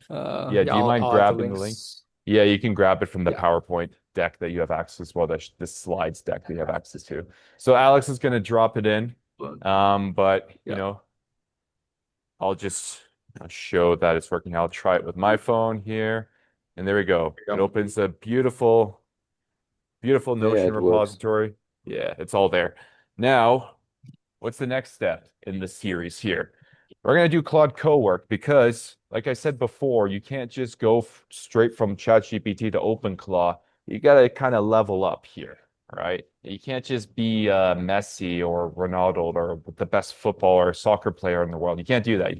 Yeah, Yeah, do you mind I'll add the grabbing the link? links. Yeah, you can grab it from the Yeah. PowerPoint deck that you have access, well, the slides deck that you have access to. So Alex is going to drop it in. But Yeah. I'll just show that it's working. I'll try it with my phone here. And there we go. There It you go. opens a beautiful, beautiful Yeah, Notion it works. repository. Yeah, it's all there. Now, what's the next step in the series here? We're going to do Claude Cowork because, like I said before, you can't just go straight from ChatGPT to OpenClaw. You got to kind of level up here, right? You can't just be Messi or Ronaldo or the best footballer or soccer player in the world. You can't do that.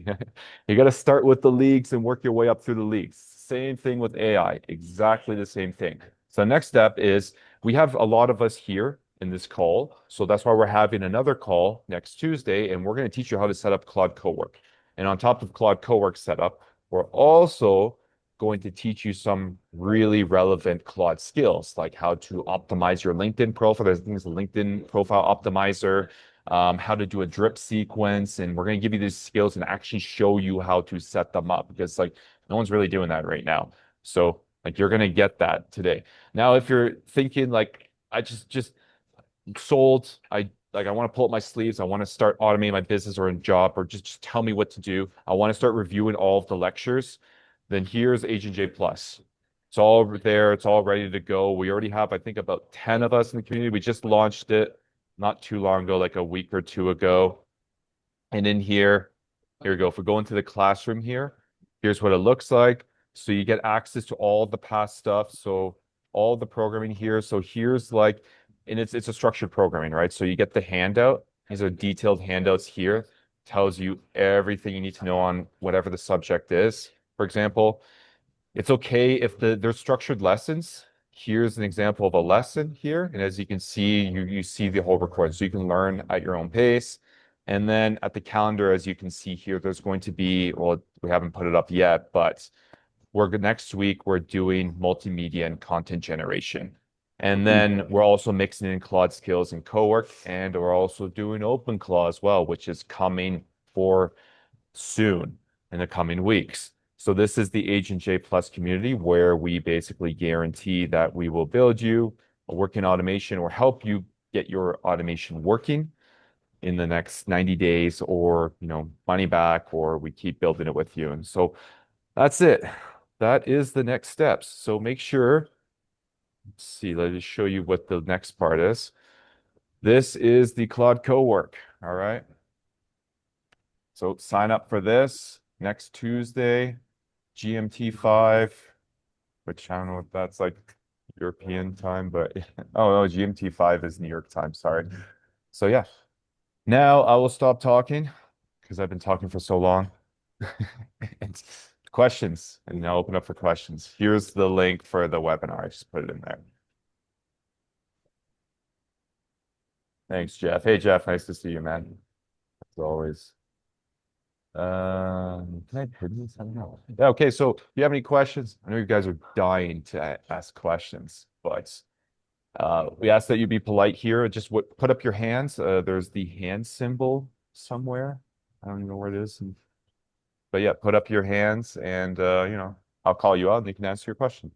You got to start with the leagues and work your way up through the leagues. Same thing with AI, exactly the same thing. So the next step is we have a lot of us here in this call. So that's why we're having another call next Tuesday, and we're going to teach you how to set up Claude Cowork. And on top of Claude Cowork setup, we're also going to teach you some really relevant Claude skills, like how to optimize your LinkedIn profile. There's things, LinkedIn profile optimizer, how to do a drip sequence, and we're going to give you these skills and actually show you how to set them up because like no one's really doing that right now. So like you're going to get that today. Now, if you're thinking like I just sold. I want to pull up my sleeves. I want to start automating my business or a job, or just tell me what to do. I want to start reviewing all of the lectures. Then here's Agent J Plus. It's all there. It's all ready to go. We already have, I think, about 10 of us in the community. We just launched it not too long ago, like a week or two ago. And in here we go. If we go into the classroom here, here's what it looks like. So you get access to all the past stuff. So all the programming here. So here's like, and it's a structured programming, right? So you get the handout. These are detailed handouts here. Tells you everything you need to know on whatever the subject is. For example, it's okay if there's structured lessons. Here's an example of a lesson here. And as you can see, you see the whole recording. So you can learn at your own pace. And then at the calendar, as you can see here, there's going to be, well, we haven't put it up yet, but next week we're doing multimedia and content generation. And then we're also mixing in Claude skills and cowork, and we're also doing OpenClaw as well, which is coming for soon in the coming weeks. So this is the Agent J Plus community where we basically guarantee that we will build you a working automation or help you get your automation working in the next 90 days or, money back, or we keep building it with you. And so that's it. That is the next steps. So make sure, let's see, let me show you what the next part is. This is the Claude Cowork. All right. So sign up for this next Tuesday, GMT5, which I don't know if that's like European time, but oh no, GMT5 is New York time. Sorry. So yeah. Now I will stop talking because I've been talking for so long. Questions, and now open up for questions. Here's the link for the webinar. I just put it in there. Thanks, Jeff. Hey, Jeff, nice to see you, man. As always. Can I put this? I don't know. Yeah, okay, so do you have any questions? I know you guys are dying to ask questions, but we ask that you be polite here. Just put up your hands. There's the hand symbol somewhere. I don't even know where it is. But yeah, put up your hands and I'll call you out and you can answer your question.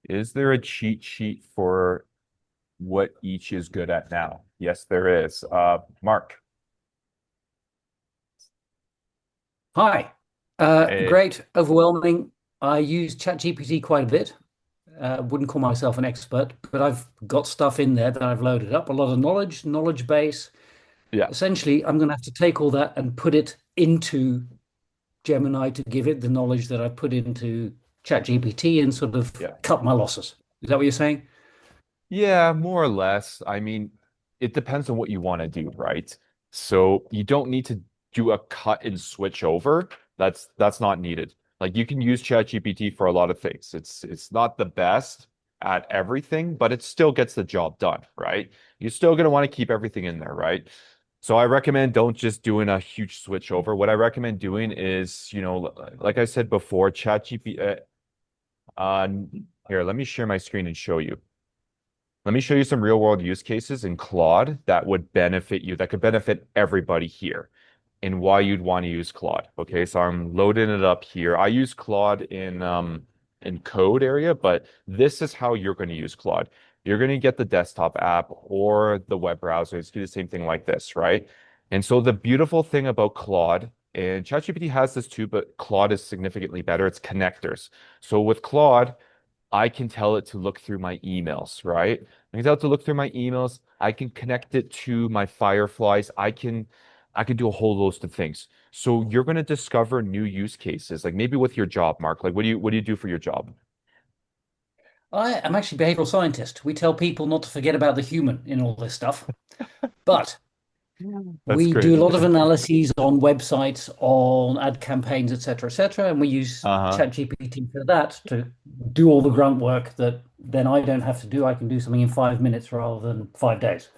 Is there a cheat sheet for what each is good at now? Yes, there is. Mark. Hi. Hey. Great, overwhelming. I use ChatGPT quite a bit. Wouldn't call myself an expert, but I've got stuff in there that I've loaded up, a lot of knowledge base. Yeah. Essentially, I'm going to have to take all that and put it into Gemini to give it the knowledge that I put into ChatGPT and sort of cut my losses. Is that what you're saying? Yeah, more or less. I mean, it depends on what you want to do, right? So you don't need to do a cut and switch over. That's not needed. Like you can use ChatGPT for a lot of things. It's not the best at everything, but it still gets the job done, right? You're still going to want to keep everything in there, right? So I recommend don't just doing a huge switch over. What I recommend doing is, like I said before, ChatGPT. Uh, Here, let me share my screen and show you. Let me show you some real world use cases in Claude that would benefit you, that could benefit everybody here, and why you'd want to use Claude. Okay, so I'm loading it up here. I use Claude in code area, but this is how you're going to use Claude. You're going to get the desktop app or the web browser. It's do the same thing like this, right? And so the beautiful thing about Claude, and ChatGPT has this too, but Claude is significantly better. It's connectors. So with Claude, I can tell it to look through my emails, right? I can tell it to look through my emails. I can connect it to my Fireflies. I can do a whole host of things. So you're going to discover new use cases, like maybe with your job, Mark. Like what do you do for your job? I am actually a behavioral scientist. We tell people not to forget about the human in all this stuff. But That's we great. do a lot of analyses on websites, on ad campaigns, etc., and we use Uh-huh. ChatGPT for that to do all the grunt work that then I don't have to do. I can do something in 5 minutes rather than 5 days.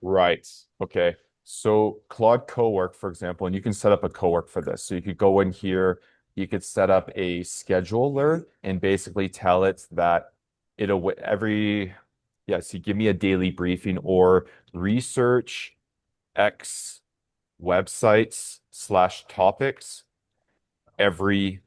Right. Okay. So Claude Cowork, for example, and you can set up a cowork for this. So you could go in here, you could set up a scheduler and basically tell it that it'll yes, you give me a daily briefing or research X websites/topics every,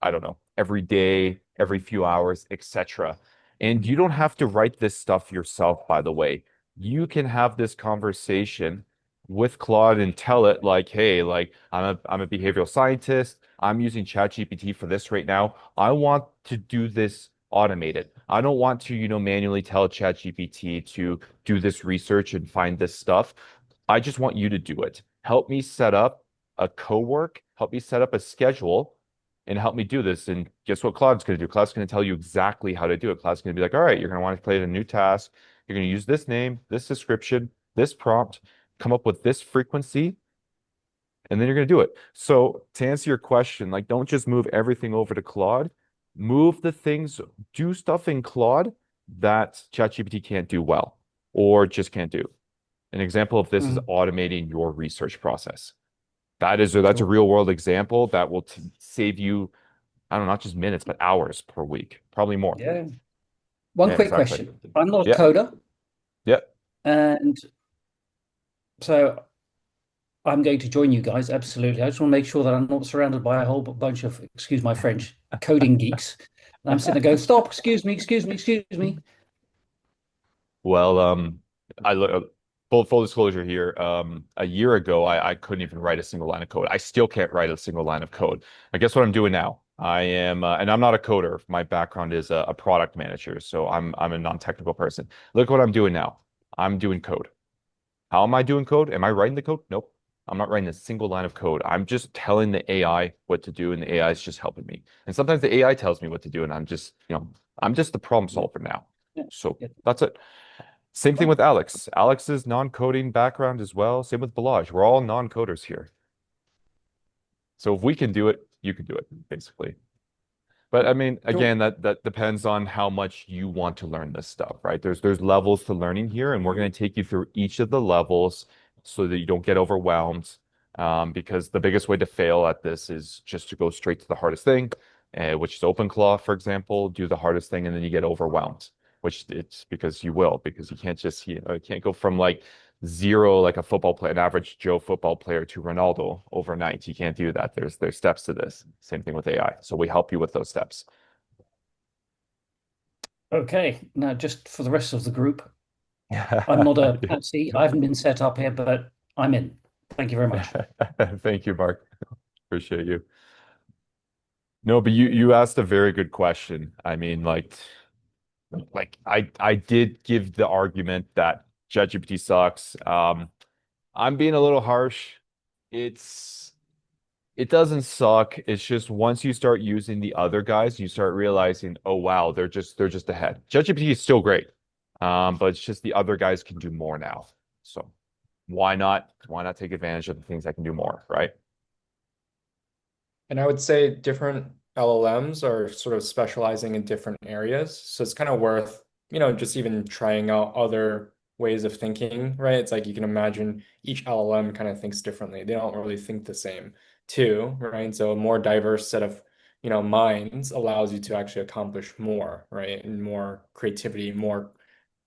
I don't know, every day, every few hours, etc. And you don't have to write this stuff yourself, by the way. You can have this conversation with Claude and tell it like, hey, like I'm a behavioral scientist. I'm using ChatGPT for this right now. I want to do this automated. I don't want to, manually tell ChatGPT to do this research and find this stuff. I just want you to do it. Help me set up a co-work, help me set up a schedule and help me do this. And guess what Claude's going to do? Claude's going to tell you exactly how to do it. Claude's going to be like, all right, you're going to want to create a new task. You're going to use this name, this description, this prompt, come up with this frequency, and then you're going to do it. So to answer your question, like don't just move everything over to Claude. Move the things, do stuff in Claude that ChatGPT can't do well or just can't do. An example of this is Mhm. automating your research process. That's a Sure. real world example that will save you, I don't know, not just minutes, but hours per week, probably more. Yeah. One Yeah, quick exactly. question. I'm not a Yeah, coder, yeah. and so I'm going to join you guys. Absolutely. I just want to make sure that I'm not surrounded by a whole bunch of, excuse my French, coding geeks. And I'm sitting there going, stop, excuse me, excuse me, excuse me. Well, I look full disclosure here. A year ago, I couldn't even write a single line of code. I still can't write a single line of code. I guess what I'm doing now. I am, and I'm not a coder. My background is a product manager, so I'm a non-technical person. Look what I'm doing now. I'm doing code. How am I doing code? Am I writing the code? Nope. I'm not writing a single line of code. I'm just telling the AI what to do, and the AI is just helping me. And sometimes the AI tells me what to do, and I'm just the problem Yeah, solver now. yeah, So yeah. that's it. Same thing Fine. with Alex. Alex's non-coding background as well. Same with Balaj. We're all non-coders here. So if we can do it, you can do it, basically. But I mean, Sure. again, that depends on how much you want to learn this stuff, right? There's levels to learning here, and we're going to take you through each of the levels so that you don't get overwhelmed. Because the biggest way to fail at this is just to go straight to the hardest thing, which is OpenClaw, for example. Do the hardest thing, and then you get overwhelmed, which it's because you will, because you can't just you can't go from like zero, like a football player, an average Joe football player to Ronaldo overnight. You can't do that. There's steps to this. Same thing with AI. So we help you with those steps. Okay. Now, just for the rest of the group, I'm Yeah. not a patsy. I haven't been set up here, but I'm in. Thank you very much. Thank you, Mark. Appreciate you. No, but you asked a very good question. I mean, like I did give the argument that ChatGPT sucks. I'm being a little harsh. It's it doesn't suck. It's just once you start using the other guys, you start realizing, oh wow, they're just ahead. ChatGPT is still great. But it's just the other guys can do more now. So why not take advantage of the things that can do more, right? And I would say different LLMs are sort of specializing in different areas. So it's kind of worth, just even trying out other ways of thinking, right? It's like you can imagine each LLM kind of thinks differently. They don't really think the same too, right? So a more diverse set of, minds allows you to actually accomplish more, right? And more creativity, more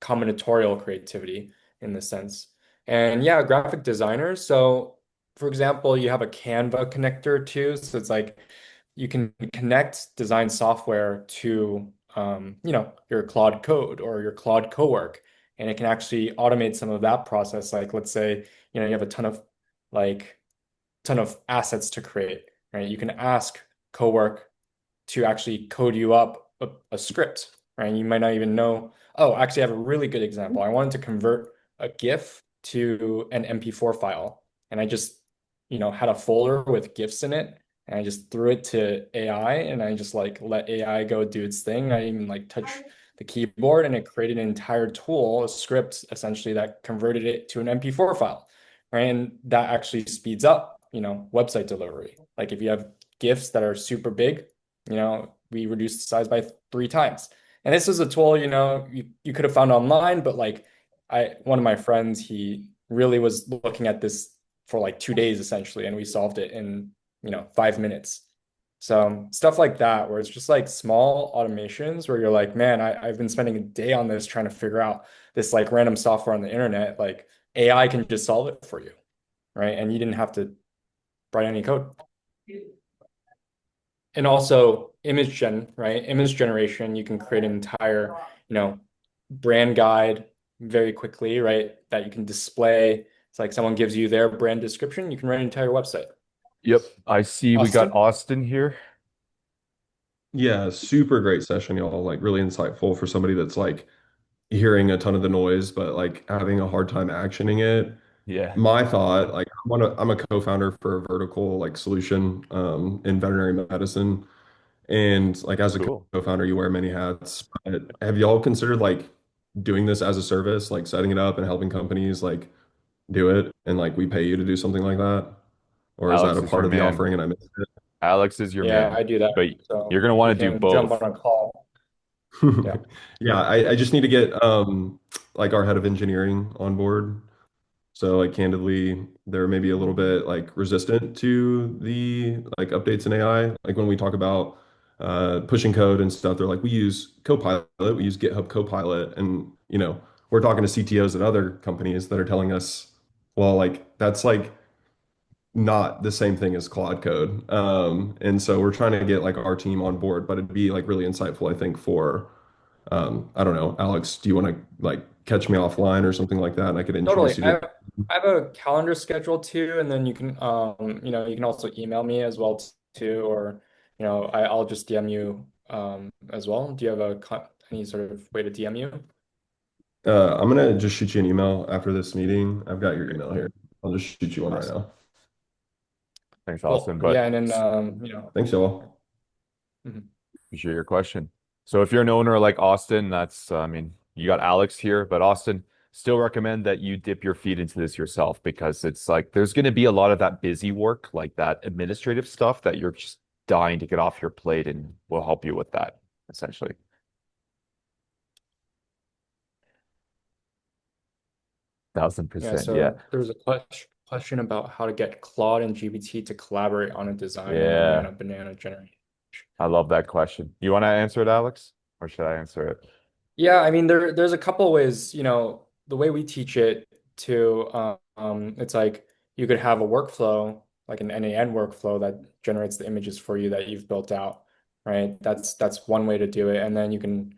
combinatorial creativity in the sense. And yeah, graphic designers. So for example, you have a Canva connector too. So it's like you can connect design software to your Claude code or your Claude cowork, and it can actually automate some of that process. Like let's say, you have a ton of assets to create, right? You can ask cowork to actually code you up a script, right? You might not even know. Oh, actually, I have a really good example. I wanted to convert a GIF to an MP4 file, and I just, had a folder with GIFs in it, and I just threw it to AI, and I just like let AI go do its thing. I didn't even like touch the keyboard, and it created an entire tool, a script essentially that converted it to an MP4 file, right? And that actually speeds up, website delivery. Like if you have GIFs that are super big, we reduced the size by 3 times. And this is a tool, you could have found online, but like one of my friends, he really was looking at this for like 2 days essentially, and we solved it in, 5 minutes. So stuff like that, where it's just like small automations where you're like, man, I've been spending a day on this trying to figure out this like random software on the internet. Like AI can just solve it for you, right? And you didn't have to write any code. And also image gen, right? Image generation, you can create an entire, brand guide very quickly, right? That you can display. It's like someone gives you their brand description, you can write an entire website. Yep. I see we got Austin? Austin here. Yeah, super great session, y'all. Like really insightful for somebody that's like hearing a ton of the noise, but like having a hard time actioning it. Yeah. My thought, like I'm a co-founder for a vertical like solution in veterinary medicine. And like as a Cool. co-founder, you wear many hats. But have y'all considered like doing this as a service, like setting it up and helping companies like do it and like we pay you to do something like that? Or is that Alex a is your part of the man. offering and I missed Alex is your Yeah, man. I do that. But you're So gonna we want to do can jump on both. a call. Yeah. it? Yeah, I just need to get like our head of engineering on board. So like candidly, they're maybe a little bit like resistant to the like updates in AI. Like when we talk about pushing code and stuff, they're like, we use Copilot, we use GitHub Copilot, and we're talking to CTOs at other companies that are telling us, well, like that's like not the same thing as Claude Code. And so we're trying to get like our team on board, but it'd be like really insightful, I think, for I don't know, Alex, do you want to like catch me offline or something like that? And I could introduce Totally. you to. I have a calendar schedule too, and then you can you can also email me as well too, or I'll just DM you as well. Do you have any sort of way to DM you? I'm gonna just shoot you an email after this meeting. I've got your email here. I'll just shoot you one right Awesome. now. Thanks, Cool. Austin. Yeah, But and then Thanks, y'all. mhm. appreciate your question. So if you're an owner like Austin, that's I mean, you got Alex here, but Austin, still recommend that you dip your feet into this yourself because it's like there's going to be a lot of that busy work, like that administrative stuff that you're just dying to get off your plate, and we'll help you with that, essentially. Thousand Yeah, percent. Yeah. so there was a question about how to get Claude and GPT to collaborate on a design in Yeah. banana generation. I love that question. You want to answer it, Alex? Or should I answer it? Yeah, I mean there's a couple ways, the way we teach it to it's like you could have a workflow, like an NAN workflow that generates the images for you that you've built out, right? That's one way to do it. And then you can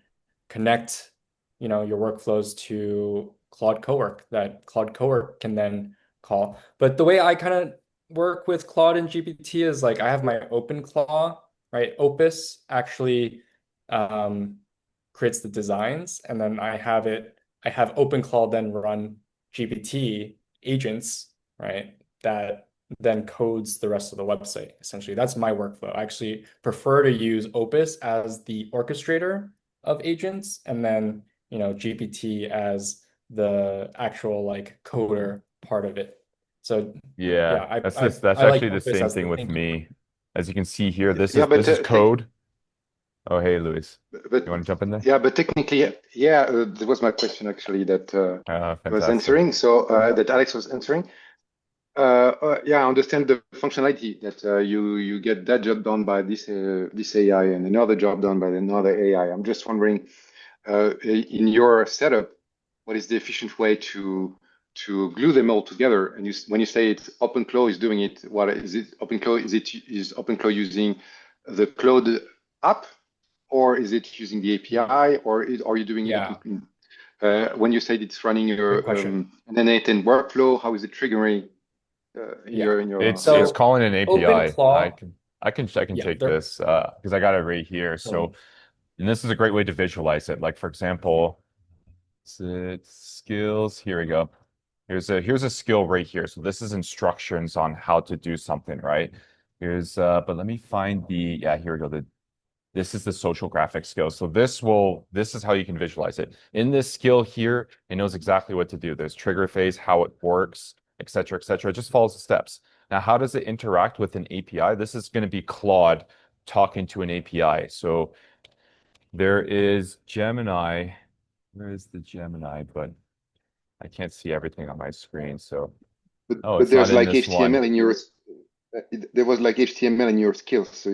connect, your workflows to Claude Cowork that Claude Cowork can then call. But the way I kind of work with Claude and GPT is like I have my OpenClaw, right? Opus actually um creates the designs, and then I have OpenClaw then run GPT agents, right? That then codes the rest of the website. Essentially, that's my workflow. I actually prefer to use Opus as the orchestrator of agents, and then, GPT as the actual like coder part of it. So Yeah, yeah, that's I like actually the Opus same as thing the with thinking. me. As you can see here, this Yeah, is but this is code. Oh, hey, Luis. But You want to jump in there? yeah, but technically, yeah, that was my question actually that I was Fantastic. answering. So that Alex was answering. Yeah, I understand the functionality that you get that job done by this AI and another job done by another AI. I'm just wondering, in your setup, what is the efficient way to glue them all together? And when you say it's OpenClaw is doing it, what is it? OpenClaw is OpenClaw using the Claude app, or is it using the API, or are you doing it Yeah, when you said it's running great your question. an innate workflow? How is it triggering in Yeah. your It's So calling an API. OpenClaw, I can yeah, take this because I got it right here. So, and this is a great way to visualize it. Like for example, it's skills. Here we go. Here's a skill right here. So this is instructions on how to do something, right? But let me find yeah, here we go. This is the social graphic skill. So this is how you can visualize it. In this skill here, it knows exactly what to do. There's trigger phase, how it works, et cetera, et cetera. It just follows the steps. Now, how does it interact with an API? This is going to be Claude talking to an API. So there is Gemini. Where is the Gemini? But I can't see everything on my screen. So, oh, but it's not there's in like this one. HTML in your there was like HTML in your skills. So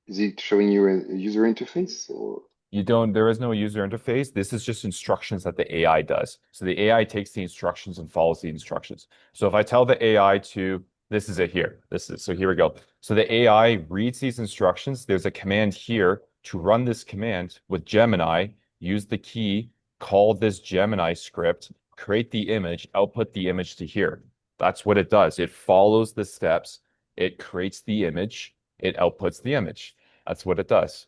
is it showing you a user interface or? There is no user interface. This is just instructions that the AI does. So the AI takes the instructions and follows the instructions. So if I tell the AI this is it here. So here we go. So the AI reads these instructions. There's a command here to run this command with Gemini, use the key, call this Gemini script, create the image, output the image to here. That's what it does. It follows the steps. It creates the image. It outputs the image. That's what it does.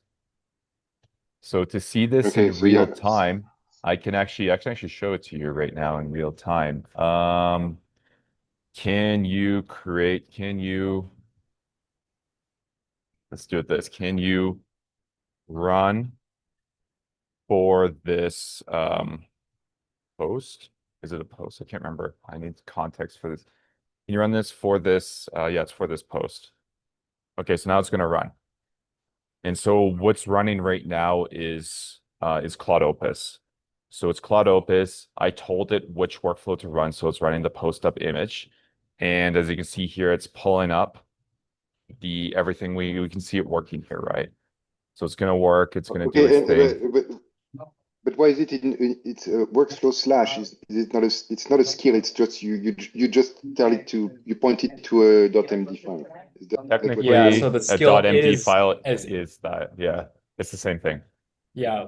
So to see this Okay, in so real yeah, time, I can actually show it to you right now in real time. Can you, let's do it this. Can you run for this post? Is it a post? I can't remember. I need context for this. Can you run this for this? Yeah, it's for this post. Okay, so now it's gonna run. And so what's running right now is Claude Opus. So it's Claude Opus. I told it which workflow to run, so it's running the post up image. And as you can see here, it's pulling up the everything we can see it working here, right? So it's gonna work, it's gonna do its okay, thing. but why is it in it's a workflow slash? Is it not it's not a skill? It's just you just tell it to you point it to a .md file. Is that what yeah, you're so doing? Technically, the a skill .md file is is that, yeah, it's the same thing. yeah.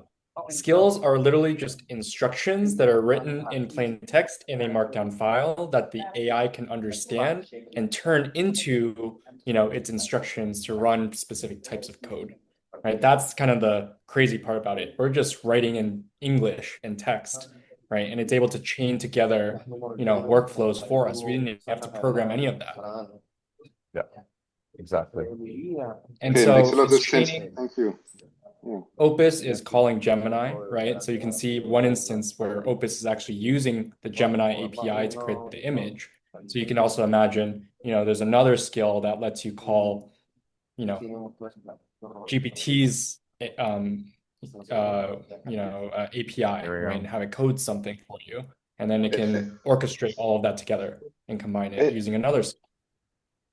Skills are literally just instructions that are written in plain text in a markdown file that the AI can understand and turn into, its instructions to run specific types of code. Right? That's kind of the crazy part about it. We're just writing in English and text, right? And it's able to chain together, workflows for us. We didn't have to program any of that. Yeah, exactly. And Okay, it makes a so lot it's of sense. training. Thank you. Yeah. Opus is calling Gemini, right? So you can see one instance where Opus is actually using the Gemini API to create the image. So you can also imagine, there's another skill that lets you call, GPT's, API, There we right? go. And have it code something for you. And then it Uh, can orchestrate all of that together and combine it uh, using another skill.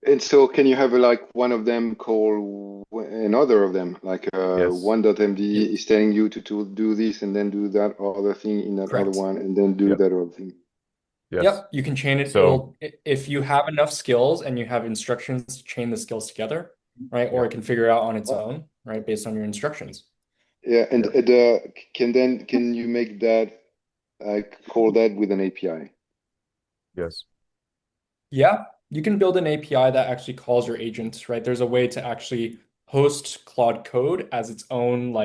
And so can you have like one of them call another of them? Like Yes. one.md is telling you to do this and then do that other thing in that other Correct. one and then do Yep. that other thing. Yes. Yep, you can chain it. So If you have enough skills and you have instructions to chain the skills together, right? Or yeah. it can figure it out on its own, right? Based on your instructions. Yeah, and Yeah. can you make that like call that with an API? Yes. Yeah, you can build an API that actually calls your agent, right? There's a way to actually host Claude Code as its own,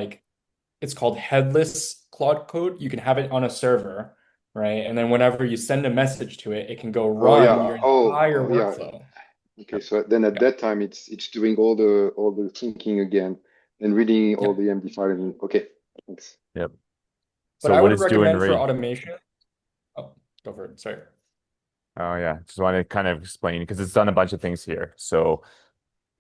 it's called headless Claude Code. You can have it on a server, right? And then whenever you send a message to it, it can go Oh run yeah. your entire Oh yeah. workflow. Okay, so then at Yeah. that time it's doing all the thinking again and reading all Yep. the MD file. Okay, thanks. Yep. But So I what would it's doing recommend for right. automation. Oh, go for it. Sorry. Oh yeah. Just want to kind of explain because it's done a bunch of things here. So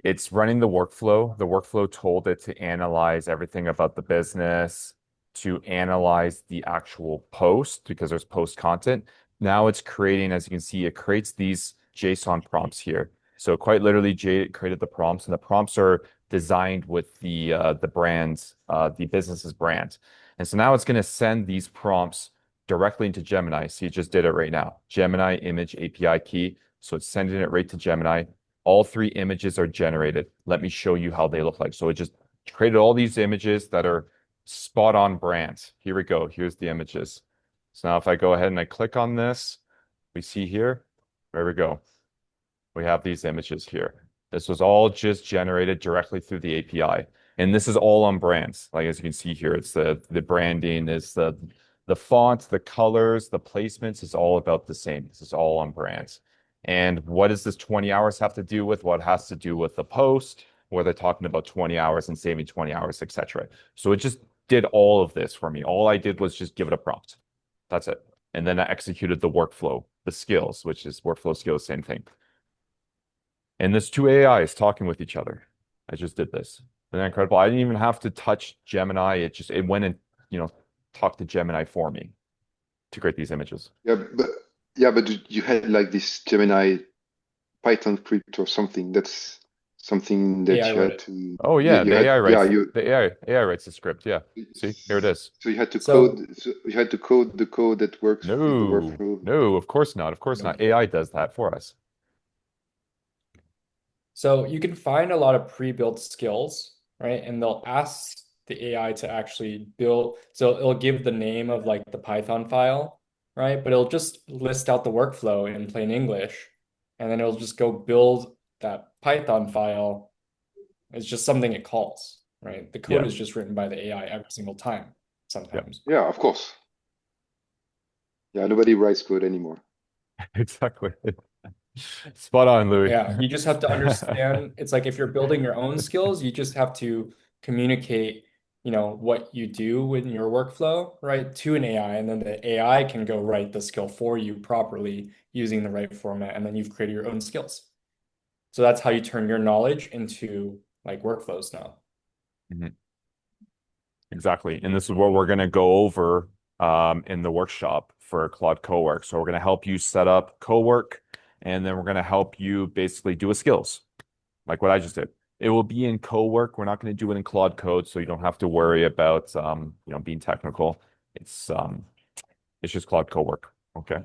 it's running the workflow. The workflow told it to analyze everything about the business, to analyze the actual post because there's post content. Now it's creating, as you can see, it creates these JSON prompts here. So quite literally, Jay created the prompts, and the prompts are designed with the brand's the business's brand. And so now it's going to send these prompts directly into Gemini. See, it just did it right now. Gemini image API key. So it's sending it right to Gemini. All three images are generated. Let me show you how they look like. So it just created all these images that are spot on brand. Here we go. Here's the images. So now if I go ahead and I click on this, we see here, there we go. We have these images here. This was all just generated directly through the API. And this is all on brands. Like as you can see here, it's the branding, is the font, the colors, the placements is all about the same. This is all on brands. And what does this 20 hours have to do with? What has to do with the post, where they're talking about 20 hours and saving 20 hours, etc. So it just did all of this for me. All I did was just give it a prompt. That's it. And then I executed the workflow, the skills, which is workflow skills, same thing. And there's two AIs talking with each other. I just did this. Isn't that incredible? I didn't even have to touch Gemini. It went and, talked to Gemini for me to create these images. But you had like this Gemini Python script or something. That's something that AI you wrote had it. to. Oh yeah, the AI writes you. the AI writes the script. Yeah. See, here it is. So you had to So- code. So you had to code the code that works with the workflow. No, of course not. Of course not. AI does that for us. So you can find a lot of pre-built skills, right? And they'll ask the AI to actually build. So it'll give the name of like the Python file, right? But it'll just list out the workflow in plain English, and then it'll just go build that Python file. It's just something it calls, right? The code Yeah. is just written by the AI every single time, sometimes. Yeah, of course. Yeah, nobody writes code anymore. Exactly. Spot on, Louis. Yeah, you just have to understand. It's like if you're building your own skills, you just have to communicate, what you do in your workflow, right, to an AI, and then the AI can go write the skill for you properly using the right format, and then you've created your own skills. So that's how you turn your knowledge into like workflows now. Mhm. Exactly. And this is what we're going to go over in the workshop for Claude Cowork. So we're going to help you set up Cowork, and then we're going to help you basically do a skills, like what I just did. It will be in Cowork. We're not going to do it in Claude Code, so you don't have to worry about being technical. It's just Claude Cowork. Okay.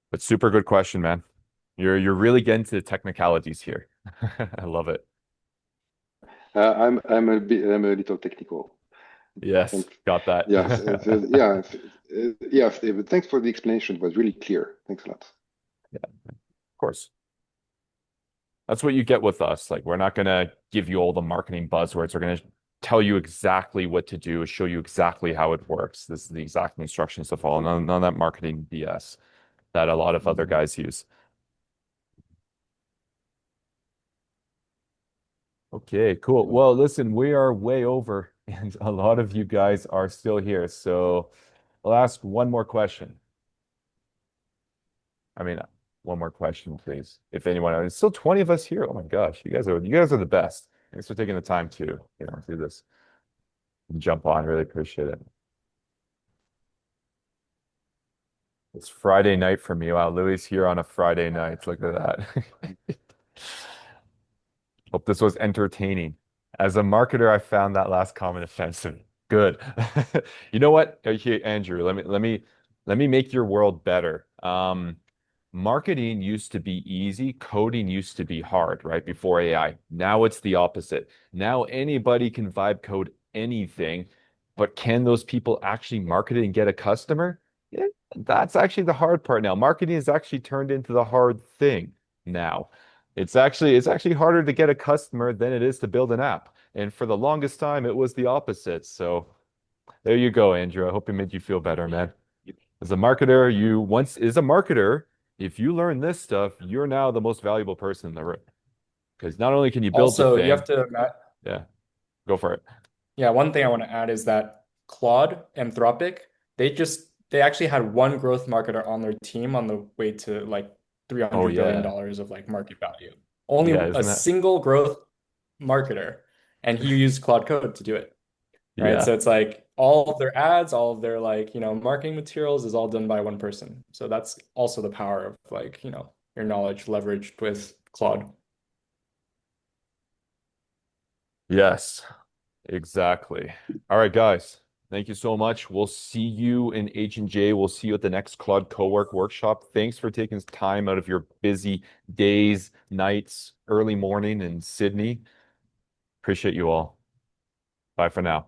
But super good question, man. You're really getting to the technicalities here. I love it. I'm a little technical. Yes, Thanks. got that. But thanks for the explanation. It was really clear. Thanks a lot. Of course. That's what you get with us. Like, we're not going to give you all the marketing buzzwords. We're going to tell you exactly what to do, show you exactly how it works. This is the exact instructions to follow. None of that marketing BS that a lot of other guys use. Okay, cool. Well, listen, we are way over, and a lot of you guys are still here. So I'll ask one more question. I mean, one more question, please. If anyone, there's still 20 of us here. Oh my gosh, you guys are the best. Thanks for taking the time to, do this and jump on. Really appreciate it. It's Friday night for me. Wow, Louis here on a Friday night. Look at that. Hope this was entertaining. As a marketer, I found that last comment offensive. Good. You know what? Okay, Andrew, let me make your world better. Marketing used to be easy, coding used to be hard, right? Before AI. Now it's the opposite. Now anybody can vibe code anything, but can those people actually market it and get a customer? Yeah, that's actually the hard part now. Marketing is actually turned into the hard thing now. It's actually harder to get a customer than it is to build an app. And for the longest time, it was the opposite. So there you go, Andrew. I hope it made you feel better, man. As a marketer, if you learn this stuff, you're now the most valuable person in the room. Because not only can you build the Also, thing, you have to, yeah, go for it. yeah, one thing I want to add is that Claude, Anthropic, they actually had one growth marketer on their team on the way to like $300 billion of like market value. only Yeah, a isn't that? single growth marketer, and he used Claude Code to do it. Right. Yeah. So it's like all of their ads, all of their like, marketing materials is all done by one person. So that's also the power of like, your knowledge leveraged with Claude. Yes, exactly. All right, guys. Thank you so much. We'll see you in Agent J. We'll see you at the next Claude Cowork workshop. Thanks for taking time out of your busy days, nights, early morning in Sydney. Appreciate you all. Bye for now.